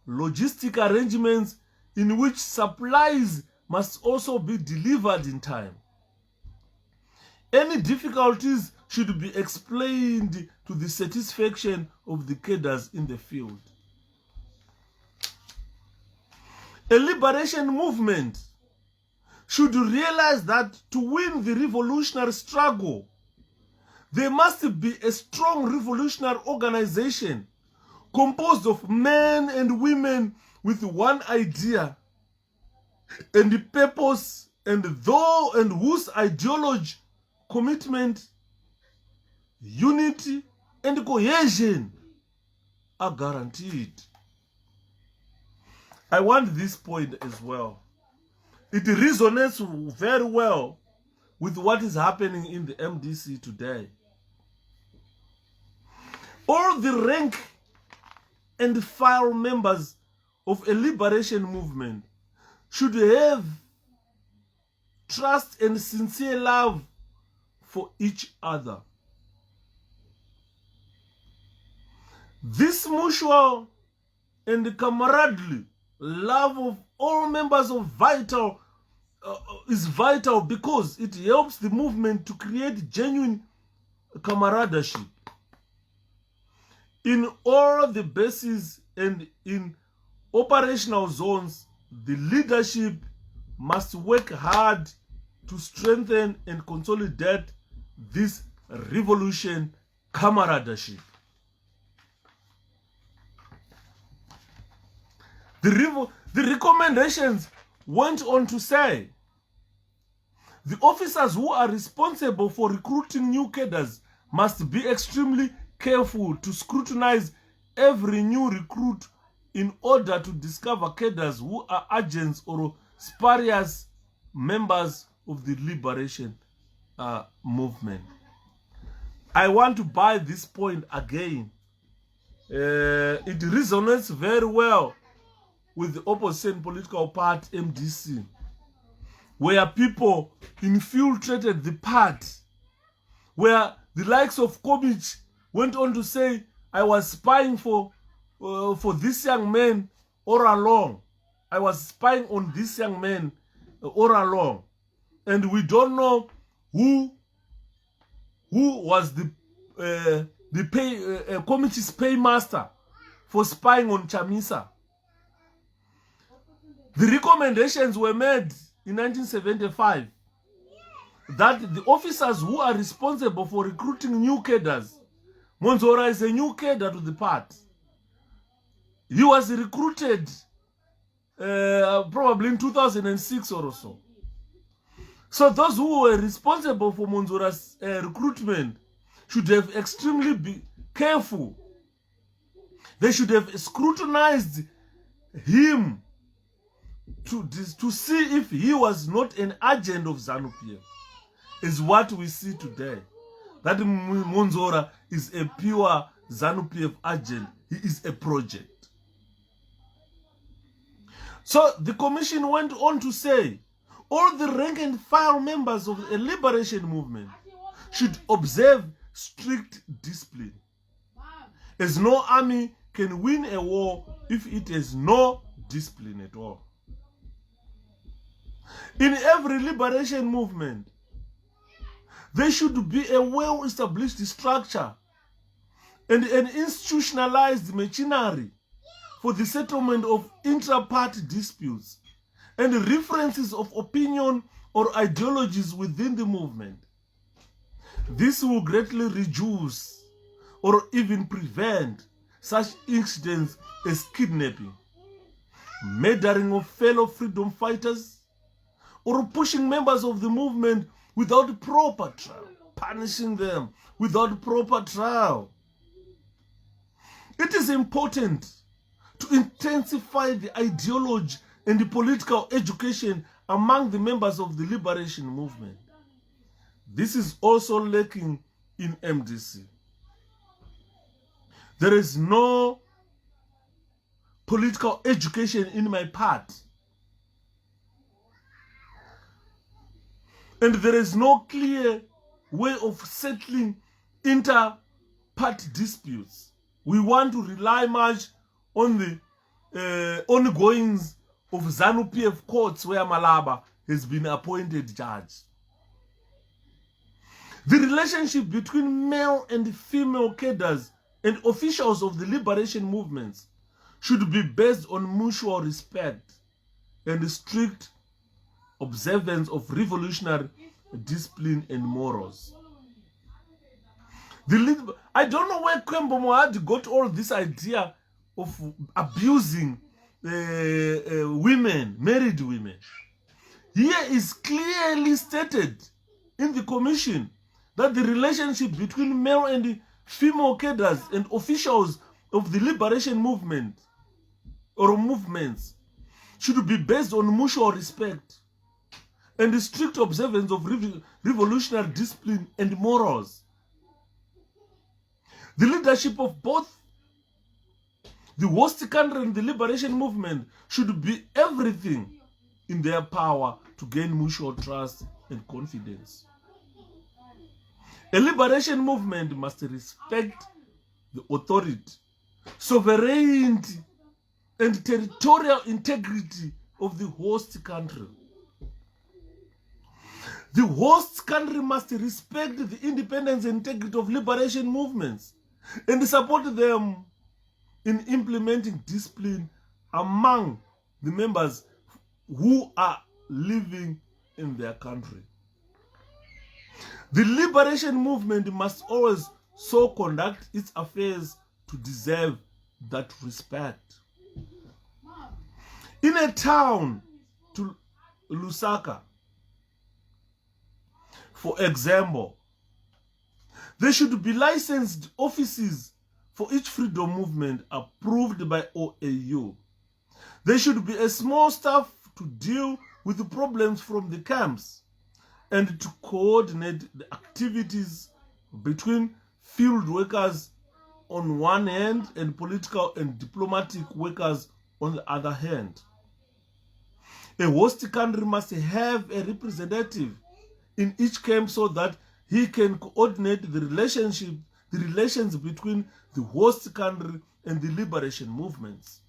logistic arrangements in which supplies must also be delivered in time. Any difficulties should be explained to the satisfaction of the cadres in the field. A liberation movement should realize that to win the revolutionary struggle, there must be a strong revolutionary organization composed of men and women with one idea and purpose, and whose ideology, commitment, unity, and cohesion are guaranteed. I want this point as well. It resonates very well with what is happening in the MDC today. All the rank and file members of a liberation movement should have trust and sincere love for each other. This mutual and camaraderie love of all members of is vital because it helps the movement to create genuine camaraderie. In all the bases and in operational zones, the leadership must work hard to strengthen and consolidate this revolution camaraderie. The recommendations went on to say, the officers who are responsible for recruiting new cadres must be extremely careful to scrutinize every new recruit in order to discover cadres who are agents or spurious members of the liberation movement. I want to buy this point again. It resonates very well with the opposition political party MDC, where people infiltrated the party, where the likes of Komich went on to say, I was spying for this young man all along. I was spying on this young man all along. And we don't know who was the Komich's paymaster for spying on Chamisa. The recommendations were made in 1975 that the officers who are responsible for recruiting new cadres, Monzora is a new cadre to the party. He was recruited probably in 2006 or so. So those who were responsible for Monzora's recruitment should have extremely be careful. They should have scrutinized him to see if he was not an agent of ZANU-PF. Is what we see today. That Monzora is a pure ZANU-PF agent. He is a project. So the commission went on to say, all the rank and file members of a liberation movement should observe strict discipline, as no army can win a war if it has no discipline at all. In every liberation movement, there should be a well-established structure and an institutionalized machinery for the settlement of intra-party disputes and references of opinion or ideologies within the movement. This will greatly reduce or even prevent such incidents as kidnapping, murdering of fellow freedom fighters, or pushing members of the movement without proper trial, punishing them without proper trial. It is important to intensify the ideology and the political education among the members of the liberation movement. This is also lacking in MDC. There is no political education in my part. And there is no clear way of settling inter-party disputes. We want to rely much on the ongoings of ZANU-PF courts where Malaba has been appointed judge. The relationship between male and female cadres and officials of the liberation movements should be based on mutual respect and strict observance of revolutionary discipline and morals. I don't know where Kwembo Mohadi got all this idea of abusing women, married women. Here is clearly stated in the commission that the relationship between male and female cadres and officials of the liberation movement or movements should be based on mutual respect and the strict observance of revolutionary discipline and morals. The leadership of both the host country and the liberation movement should be everything in their power to gain mutual trust and confidence. A liberation movement must respect the authority, sovereignty, and territorial integrity of the host country. The host country must respect the independence and integrity of liberation movements and support them in implementing discipline among the members who are living in their country. The liberation movement must always so conduct its affairs to deserve that respect. In a town to Lusaka, for example, there should be licensed offices for each freedom movement approved by OAU. There should be a small staff to deal with the problems from the camps and to coordinate the activities between field workers on one hand and political and diplomatic workers on the other hand. A host country must have a representative in each camp so that he can coordinate the relations between the host country and the liberation movements.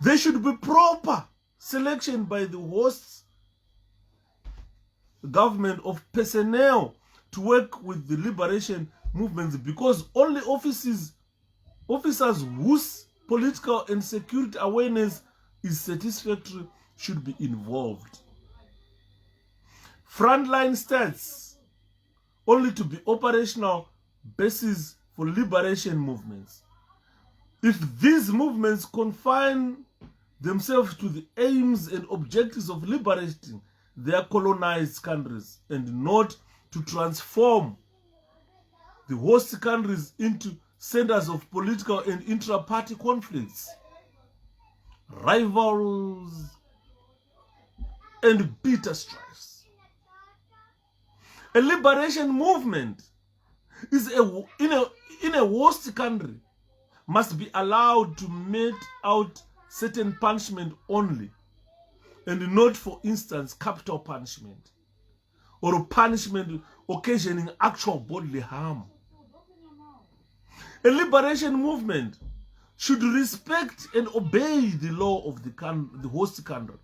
There should be proper selection by the host government of personnel to work with the liberation movements, because only officers whose political and security awareness is satisfactory should be involved. Frontline states only to be operational basis for liberation movements. If these movements confine themselves to the aims and objectives of liberating their colonized countries and not to transform the host countries into centers of political and intra-party conflicts, rivals, and bitter strifes. A liberation movement is in a host country must be allowed to mete out certain punishment only, and not, for instance, capital punishment or punishment occasioning actual bodily harm. A liberation movement should respect and obey the law of the host country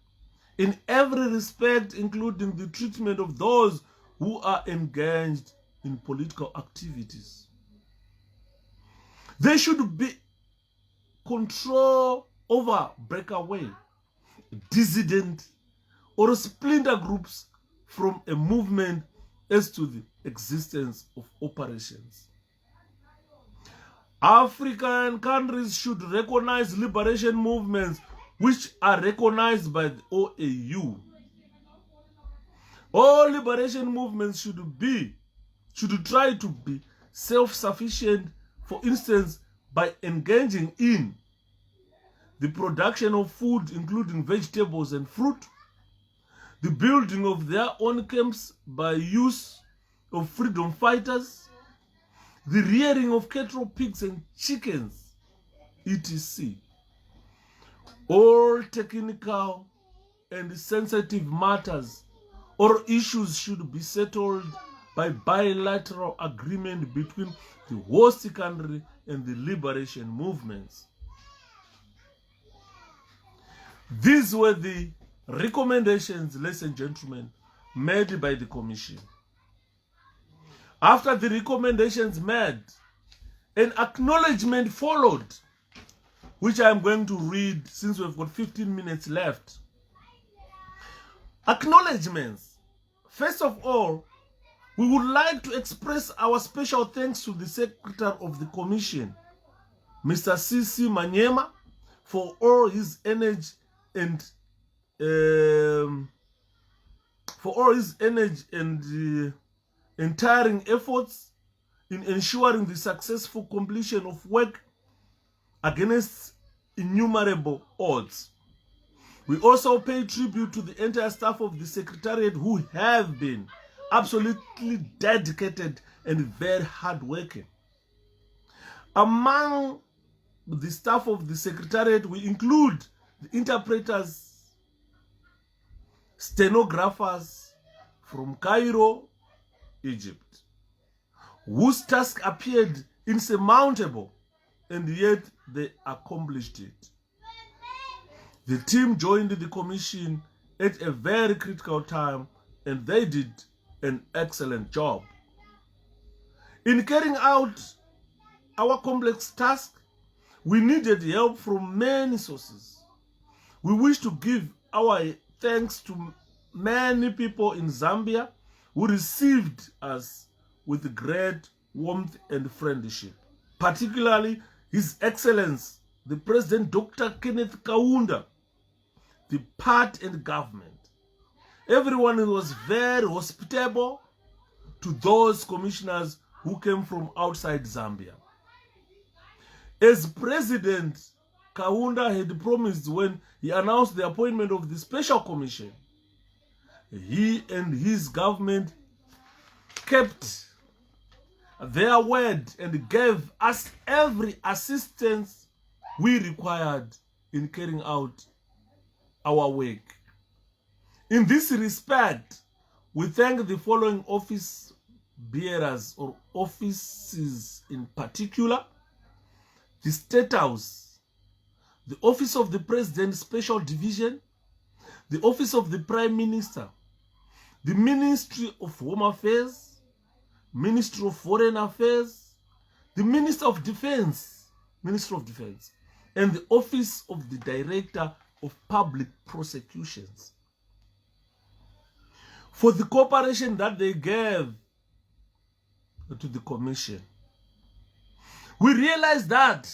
in every respect, including the treatment of those who are engaged in political activities. There should be control over breakaway, dissident, or splinter groups from a movement as to the existence of operations. African countries should recognize liberation movements which are recognized by the OAU. All liberation movements should try to be self-sufficient, for instance, by engaging in the production of food, including vegetables and fruit, the building of their own camps by use of freedom fighters, the rearing of cattle, pigs, and chickens, etc. All technical and sensitive matters or issues should be settled by bilateral agreement between the host country and the liberation movements. These were the recommendations, ladies and gentlemen, made by the Commission. After the recommendations made, an acknowledgement followed, which I'm going to read since we've got 15 minutes left. Acknowledgements. First of all, we would like to express our special thanks to the Secretary of the Commission, Mr. Pfumaindini, for all his energy and untiring efforts in ensuring the successful completion of work against innumerable odds. We also pay tribute to the entire staff of the Secretariat who have been absolutely dedicated and very hardworking. Among the staff of the Secretariat, we include the interpreters, stenographers from Cairo, Egypt, whose task appeared insurmountable, and yet they accomplished it. The team joined the Commission at a very critical time, and they did an excellent job. In carrying out our complex task, we needed help from many sources. We wish to give our thanks to many people in Zambia who received us with great warmth and friendship, particularly His Excellency, the President Dr. 𝗘𝗣𝗜𝗦𝗢𝗗𝗘, the party and government. Everyone was very hospitable to those commissioners who came from outside Zambia. As President Kaunda had promised when he announced the appointment of the Special Commission, he and his government kept their word and gave us every assistance we required in carrying out our work. In this respect, we thank the following office bearers or offices in particular: the State House, the Office of the President Special Division, the Office of the Prime Minister, the Ministry of Home Affairs, Ministry of Foreign Affairs, the Minister of Defense, and the Office of the Director of Public Prosecutions, for the cooperation that they gave to the Commission. We realize that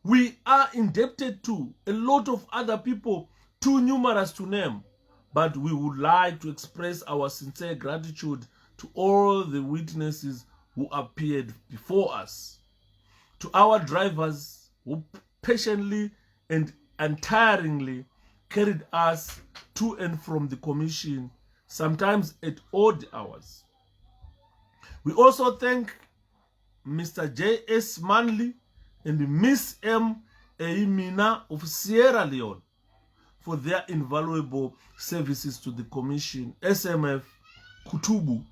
we are indebted to a lot of other people, too numerous to name, but we would like to express our sincere gratitude to all the witnesses who appeared before us, to our drivers who patiently and untiringly carried us to and from the Commission, sometimes at odd hours. We also thank Mr. J.S. Manley and Miss M. Eimina of Sierra Leone for their invaluable services to the Commission, SMF, Kutubu,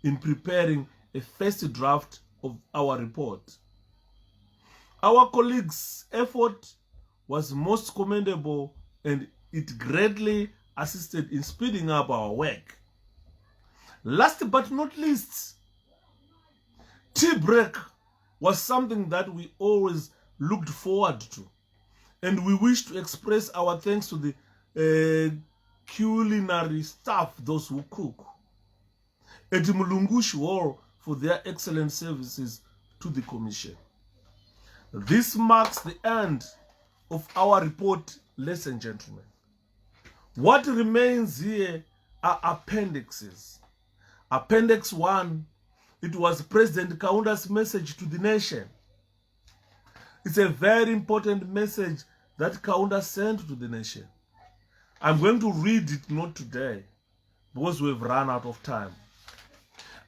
in preparing a first draft of our report. Our colleagues' effort was most commendable, and it greatly assisted in speeding up our work. Last but not least, tea break was something that we always looked forward to, and we wish to express our thanks to the culinary staff, those who cook, at Mulungushi Hall, for their excellent services to the Commission. This marks the end of our report, ladies and gentlemen. What remains here are appendixes. Appendix 1, it was President Kaunda's message to the nation. It's a very important message that Kaunda sent to the nation. I'm going to read it not today because we've run out of time.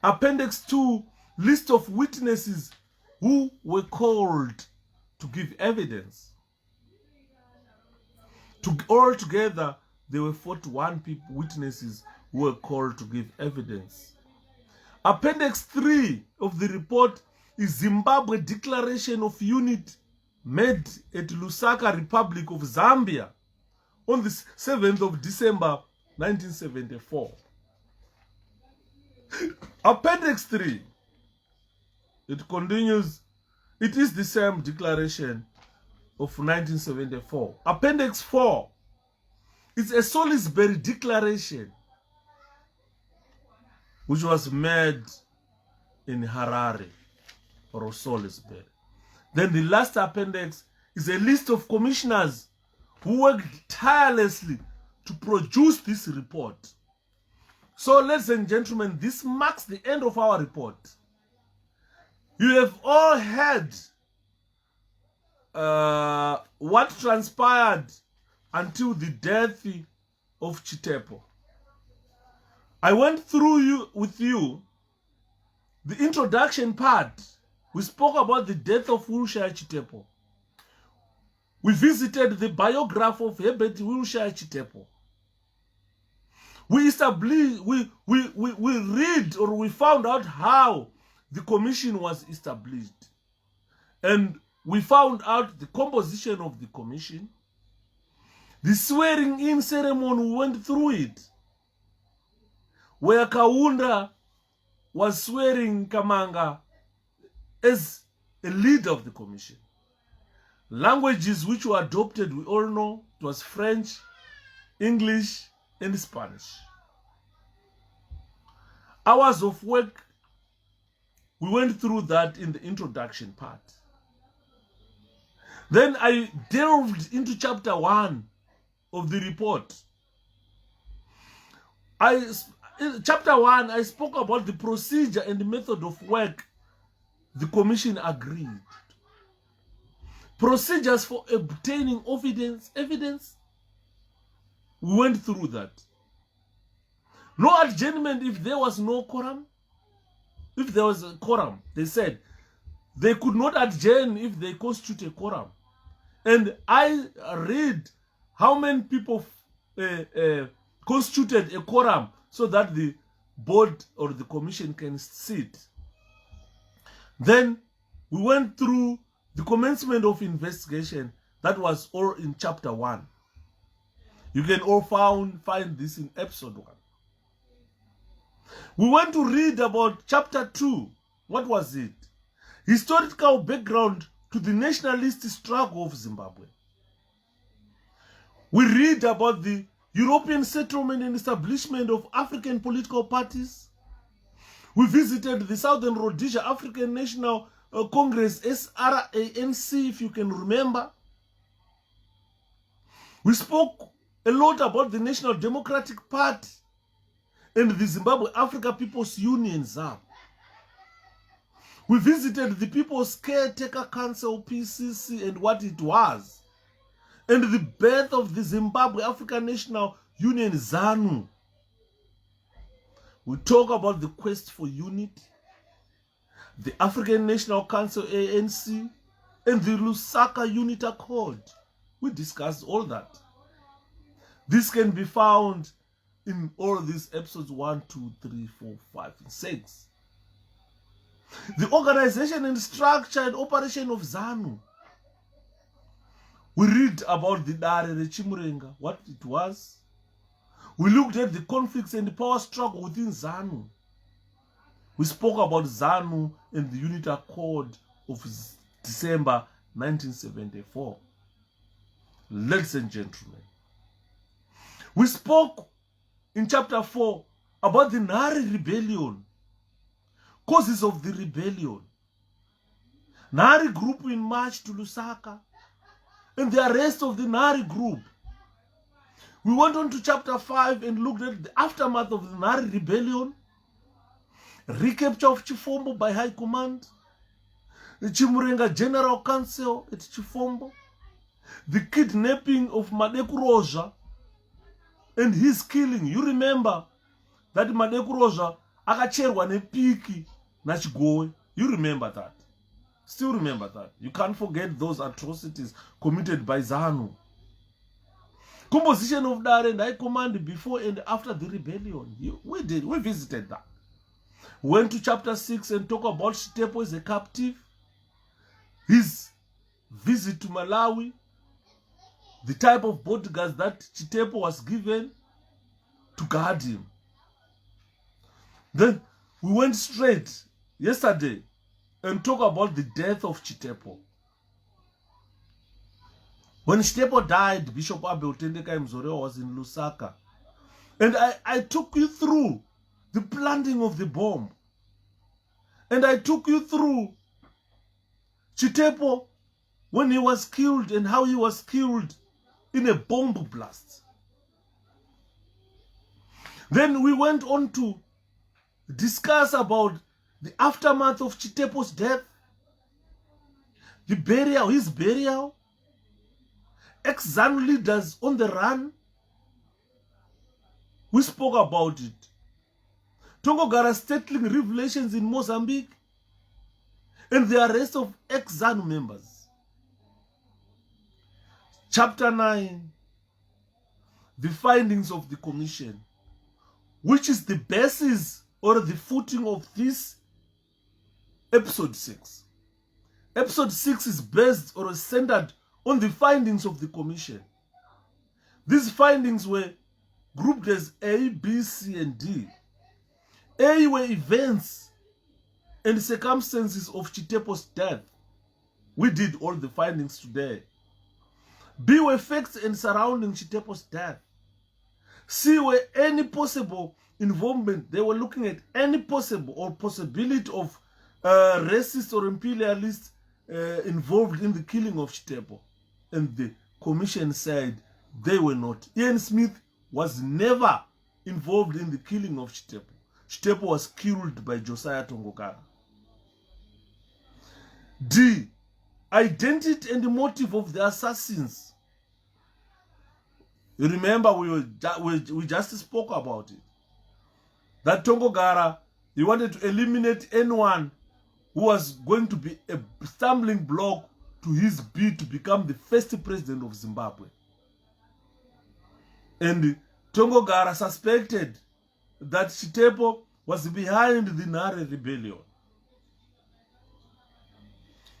Appendix 2, list of witnesses who were called to give evidence. Altogether, there were 41 witnesses who were called to give evidence. Appendix 3 of the report is Zimbabwe Declaration of Unity made at Lusaka, Republic of Zambia on the 7th of December 1974. Appendix 3, it continues, it is the same declaration of 1974. Appendix 4, it's a Salisbury Declaration which was made in Harare or Salisbury. Then the last appendix is a list of commissioners who worked tirelessly to produce this report. So, ladies and gentlemen, this marks the end of our report. You have all heard what transpired until the death of Chitepo. I went through with you the introduction part. We spoke about the death of Wiltshire Chitepo. We visited the biography of Herbert Wiltshire Chitepo. We established, we read or we found out how the commission was established. And we found out the composition of the commission. The swearing in ceremony, we went through it, where Kaunda was swearing Kamanga as a leader of the commission. Languages which were adopted, we all know, it was French, English, and Spanish. Hours of work, we went through that in the introduction part. Then I delved into chapter 1 of the report. In chapter 1, I spoke about the procedure and the method of work the commission agreed. Procedures for obtaining evidence, we went through that. No adjournment if there was no quorum. If there was a quorum, they said they could not adjourn if they constitute a quorum. And I read how many people constituted a quorum so that the board or the commission can sit. Then we went through the commencement of investigation. That was all in chapter 1. You can all find this in episode 1. We went to read about chapter 2. What was it? Historical background to the nationalist struggle of Zimbabwe. We read about the European settlement and establishment of African political parties. We visited the Southern Rhodesia African National Congress, SRANC, if you can remember. We spoke a lot about the National Democratic Party and the Zimbabwe Africa People's Union, ZAP. We visited the People's Caretaker Council, PCC, and what it was, and the birth of the Zimbabwe African National Union, ZANU. We talk about the quest for unity, the African National Council, ANC, and the Lusaka Unity Accord. We discussed all that. This can be found in all these episodes 1, 2, 3, 4, 5, and 6. The organization and structure and operation of ZANU. We read about the Dare Chimurenga, what it was. We looked at the conflicts and the power struggle within ZANU. We spoke about ZANU and the Unity Accord of December 1974. Ladies and gentlemen, we spoke in chapter 4 about the Nari rebellion, causes of the rebellion. Nari group in march to Lusaka, and the arrest of the Nari group. We went on to chapter 5 and looked at the aftermath of the Nari rebellion, recapture of Chifombo by High Command, the Chimurenga General Council at Chifombo, the kidnapping of Madekuroja and his killing. You remember that Madekuroja akacherwa nepiki na Chigowe. You remember that. Still remember that. You can't forget those atrocities committed by ZANU. Composition of Dar and High Command before and after the rebellion. We visited that. Went to chapter 6 and talk about Chitepo as a captive, his visit to Malawi, the type of bodyguards that Chitepo was given to guard him. Then we went straight yesterday and talk about the death of Chitepo. When Chitepo died, Bishop Abe Utendeka Mzoreo was in Lusaka. And I took you through the planting of the bomb. And I took you through Chitepo when he was killed and how he was killed in a bomb blast. Then we went on to discuss about the aftermath of Chitepo's death, the burial, his burial, ex-ZANU leaders on the run. We spoke about it. Tongogara startling revelations in Mozambique and the arrest of ex-ZANU members. Chapter 9, the findings of the commission, which is the basis or the footing of this episode 6. Episode 6 is based or centered on the findings of the commission. These findings were grouped as A, B, C, and D. A were events and circumstances of Chitepo's death. We did all the findings today. B were facts and surrounding Chitepo's death. C were any possible involvement. They were looking at any possible or possibility of racist or imperialist involved in the killing of Chitepo. And the commission said they were not. Ian Smith was never involved in the killing of Chitepo. Chitepo was killed by Josiah Tongogara. D, identity and the motive of the assassins. You remember we just spoke about it. That Tongogara, he wanted to eliminate anyone who was going to be a stumbling block to his bid to become the first president of Zimbabwe. And Tongogara suspected that Chitepo was behind the Nare rebellion.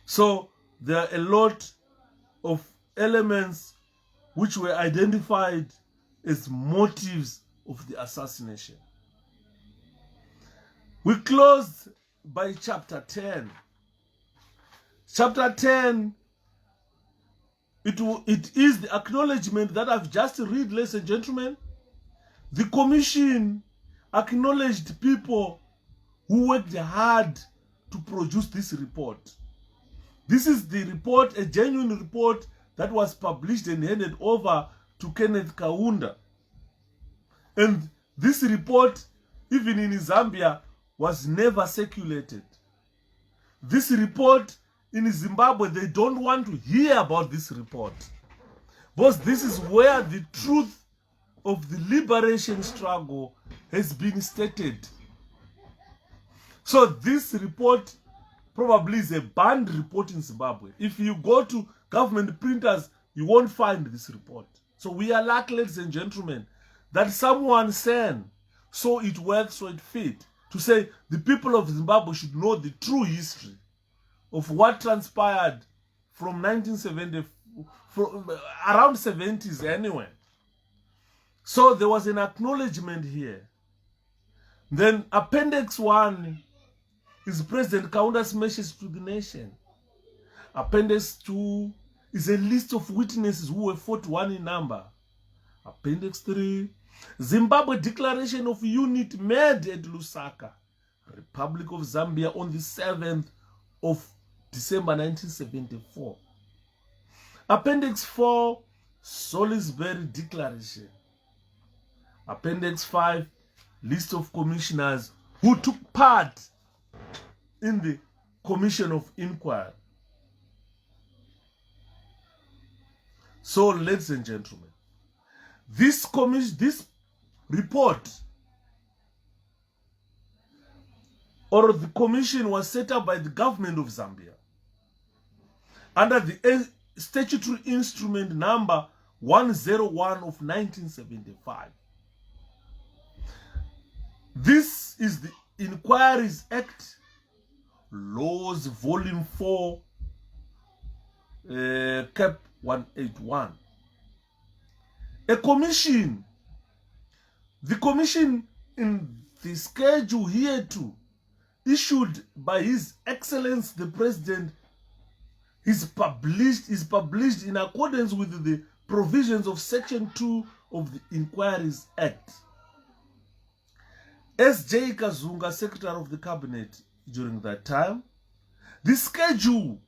So there are a lot of elements which were identified as motives of the assassination. We closed by chapter 10. Chapter 10, it is the acknowledgement that I've just read, ladies and gentlemen. The commission acknowledged people who worked hard to produce this report. This is the report, a genuine report that was published and handed over to Kenneth Kaunda. And this report, even in Zambia, was never circulated. This report in Zimbabwe, they don't want to hear about this report, because this is where the truth of the liberation struggle has been stated. So this report probably is a banned report in Zimbabwe. If you go to government printers, you won't find this report. So we are lucky, ladies and gentlemen, that someone saw it worth, so it fit, to say the people of Zimbabwe should know the true history of what transpired from 1970, from around 70s anyway. So there was an acknowledgement here. Then Appendix 1 is President Kaunda's message to the nation. Appendix 2 is a list of witnesses who were 41 in number. Appendix 3, Zimbabwe Declaration of Unity made at Lusaka, Republic of Zambia, on the 7th of December 1974. Appendix 4, Salisbury Declaration. Appendix 5, list of commissioners who took part in the Commission of Inquiry. So, ladies and gentlemen, this report or the commission was set up by the government of Zambia under the statutory instrument number 101 of 1975. This is the Inquiries Act, Laws Volume 4, Cap 181. A commission, the commission in the schedule here too, issued by His Excellency the President, is published in accordance with the provisions of Section 2 of the Inquiries Act. S.J. Kazunga, Secretary of the Cabinet during that time, the schedule,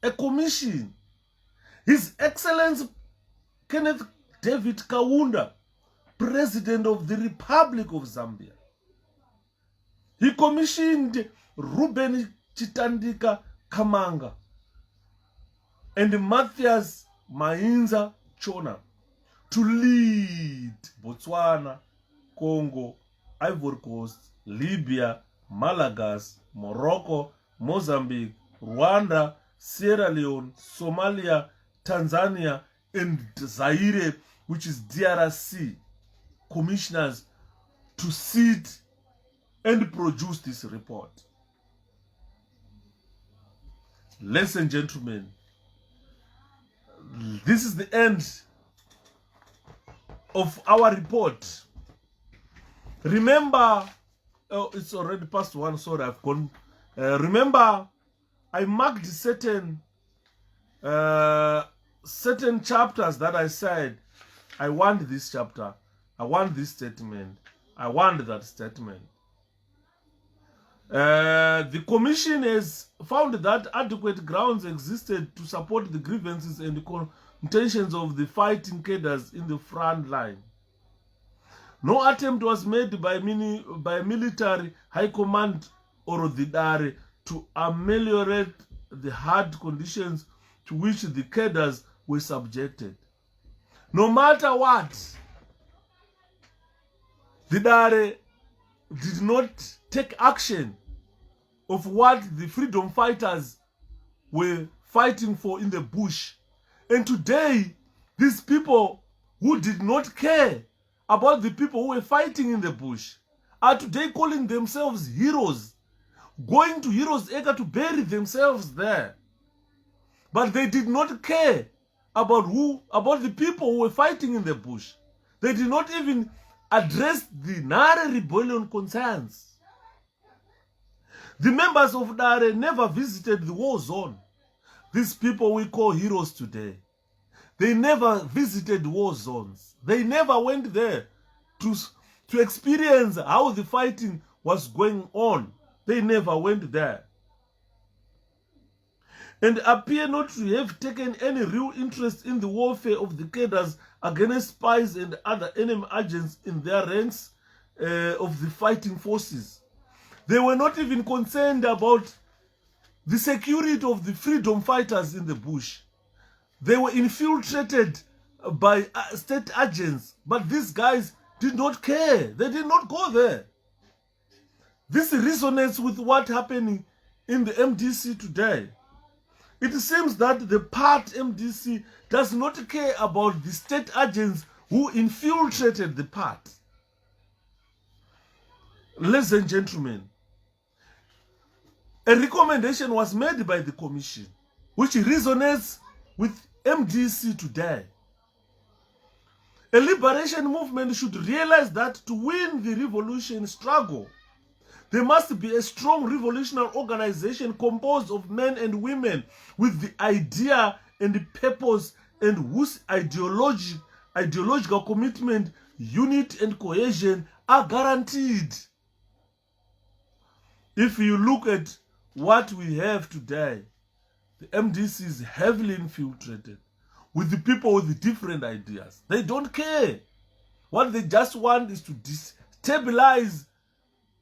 a commission, His Excellency 𝗘𝗣𝗜𝗦𝗢𝗗, President of the Republic of Zambia. He commissioned Ruben Chitandika Kamanga and Matthias Mainza Chona to lead Botswana, Congo, Ivory Coast, Libya, Malagas, Morocco, Mozambique, Rwanda, Sierra Leone, Somalia, Tanzania, and Zaire, which is DRC, commissioners to sit and produce this report. Ladies and gentlemen, this is the end of our report. Remember, oh, it's already past 1, sorry, I've gone. Remember, I marked certain chapters that I said, I want this chapter, I want this statement, I want that statement. The commission has found that adequate grounds existed to support the grievances and the contentions of the fighting cadres in the front line. No attempt was made by military high command or the DARE to ameliorate the hard conditions to which the cadres were subjected. No matter what, the DARE did not take action of what the freedom fighters were fighting for in the bush. And today, these people who did not care about the people who were fighting in the bush are today calling themselves heroes, going to Heroes Acre to bury themselves there. But they did not care about the people who were fighting in the bush. They did not even address the Nare rebellion concerns. The members of Dare never visited the war zone. These people we call heroes today, they never visited war zones. They never went there to experience how the fighting was going on. They never went there. And appear not to have taken any real interest in the warfare of the cadres against spies and other enemy agents in their ranks of the fighting forces. They were not even concerned about the security of the freedom fighters in the bush. They were infiltrated by state agents, but these guys did not care. They did not go there. This resonates with what's happening in the MDC today. It seems that the part MDC does not care about the state agents who infiltrated the part. Ladies and gentlemen, a recommendation was made by the commission, which resonates with MDC today. A liberation movement should realize that to win the revolution struggle, there must be a strong revolutionary organization composed of men and women with the idea and the purpose and whose ideological commitment, unity and cohesion are guaranteed. If you look at what we have today, the MDC is heavily infiltrated with the people with different ideas. They don't care. What they just want is to destabilize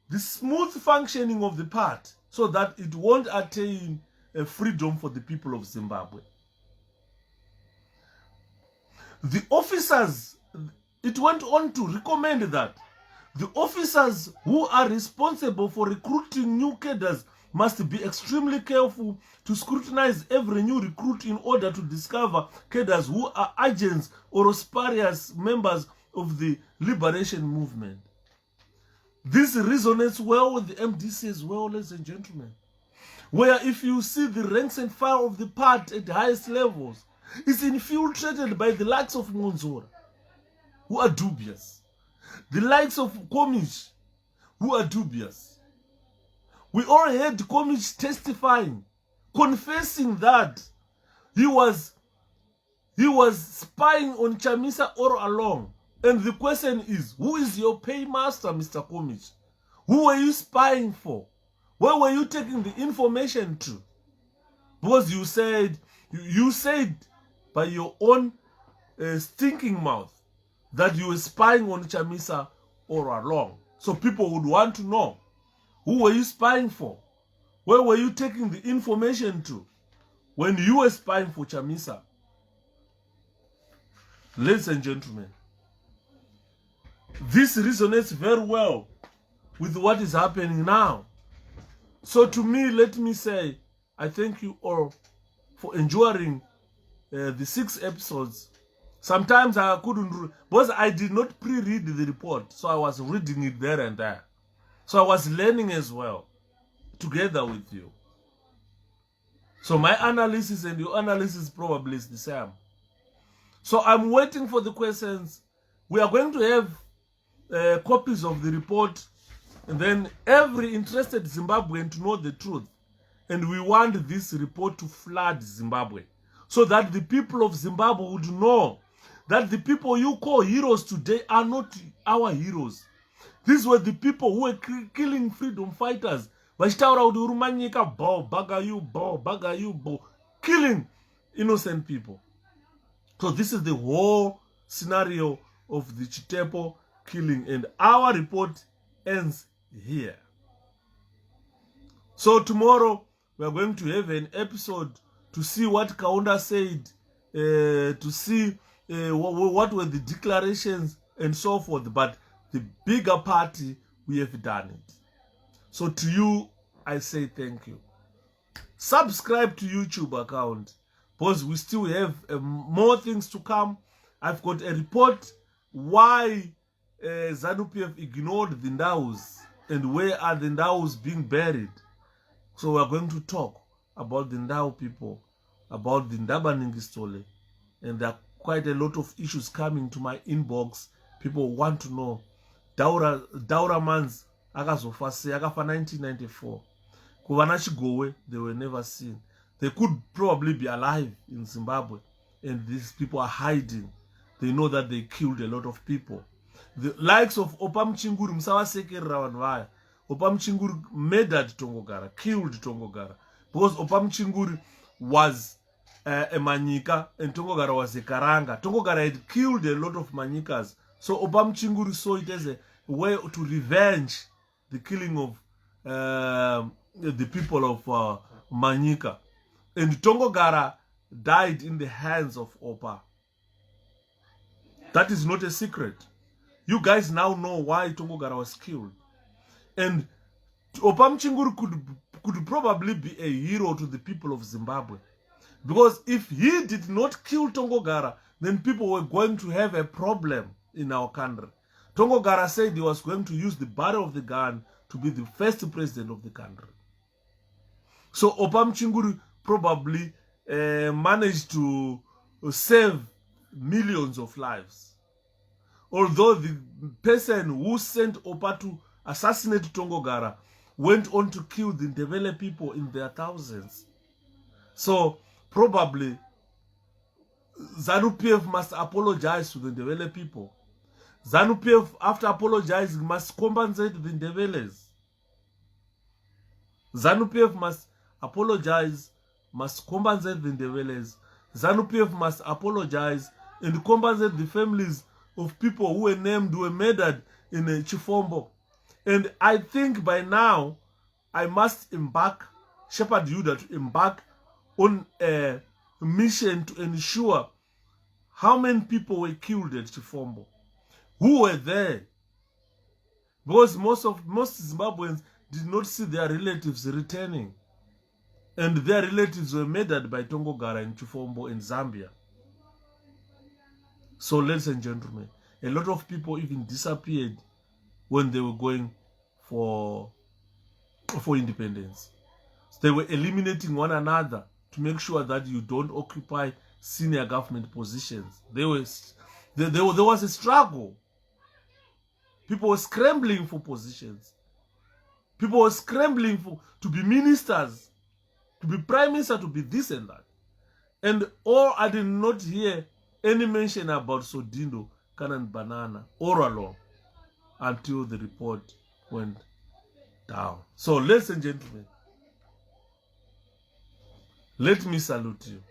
the smooth functioning of the party so that it won't attain a freedom for the people of Zimbabwe. The officers, it went on to recommend that the officers who are responsible for recruiting new cadres must be extremely careful to scrutinize every new recruit in order to discover cadres who are agents or spurious members of the liberation movement. This resonates well with the MDC as well, ladies and gentlemen, where if you see the ranks and file of the party at the highest levels, it's infiltrated by the likes of Monzora, who are dubious, the likes of Komish, who are dubious. We all heard Komish testifying, confessing that he was spying on Chamisa all along. And the question is, who is your paymaster, Mr. Komish? Who were you spying for? Where were you taking the information to? Because you said by your own stinking mouth that you were spying on Chamisa all along. So people would want to know, who were you spying for? Where were you taking the information to when you were spying for Chamisa? Ladies and gentlemen, this resonates very well with what is happening now. So to me, let me say, I thank you all for enjoying the 6 episodes. Sometimes I couldn't, because I did not pre-read the report, so I was reading it there and there. So I was learning as well, together with you. So my analysis and your analysis probably is the same. So I'm waiting for the questions. We are going to have copies of the report, and then every interested Zimbabwean to know the truth. And we want this report to flood Zimbabwe, so that the people of Zimbabwe would know that the people you call heroes today are not our heroes. These were the people who were killing freedom fighters. Killing innocent people. So this is the whole scenario of the Chitepo killing, and our report ends here. So tomorrow we are going to have an episode to see what Kaunda said, to see what were the declarations and so forth. But the bigger party, we have done it. So to you, I say thank you. Subscribe to YouTube account, because we still have more things to come. I've got a report why ZANU-PF ignored the Ndaus and where are the Ndaus being buried. So we are going to talk about the Ndau people, about the Ndabaningistole, and there are quite a lot of issues coming to my inbox. People want to know. Daura Mans akazofa se akafa 1994. Kuvana Chigowe, they were never seen. They could probably be alive in Zimbabwe, and these people are hiding. They know that they killed a lot of people. The likes of Opam Chinguri, Msawaseke Rawanvaya, Opam Chinguri murdered Tongogara, killed Tongogara, because Opam Chinguri was a Manyika and Tongogara was a Karanga. Tongogara had killed a lot of Manyikas, so Opam Chinguri saw it as a way to revenge the killing of the people of Manyika. And Tongogara died in the hands of Opa. That is not a secret. You guys now know why Tongogara was killed. And Opam Chinguri could probably be a hero to the people of Zimbabwe. Because if he did not kill Tongogara, then people were going to have a problem in our country. Tongogara said he was going to use the barrel of the gun to be the first president of the country. So Opam Chinguri probably managed to save millions of lives. Although the person who sent Opa to assassinate Tongogara went on to kill the Ndebele people in their thousands. So probably ZANU-PF must apologize to the Ndebele people. ZANU-PF, after apologizing, must compensate the Ndebeles. ZANU-PF must apologize must compensate the Ndeveles. ZANU-PF must apologize and compensate the families of people who were named, who were murdered in Chifombo. And I think by now, I must embark, Shepherd Yuda, to embark on a mission to ensure how many people were killed at Chifombo, who were there. Because most Zimbabweans did not see their relatives returning. And their relatives were murdered by Tongogara in Chifombo in Zambia. So, ladies and gentlemen, a lot of people even disappeared when they were going for independence. So they were eliminating one another to make sure that you don't occupy senior government positions. There was a struggle. People were scrambling for positions. People were scrambling to be ministers, to be prime minister, to be this and that. And I did not hear any mention about Sodindo, Canon Banana, or along until the report went down. So, ladies and gentlemen, let me salute you.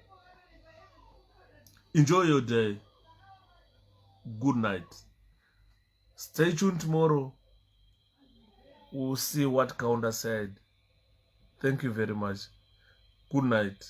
Enjoy your day. Good night. Stay tuned tomorrow. We'll see what Kaunda said. Thank you very much. Good night.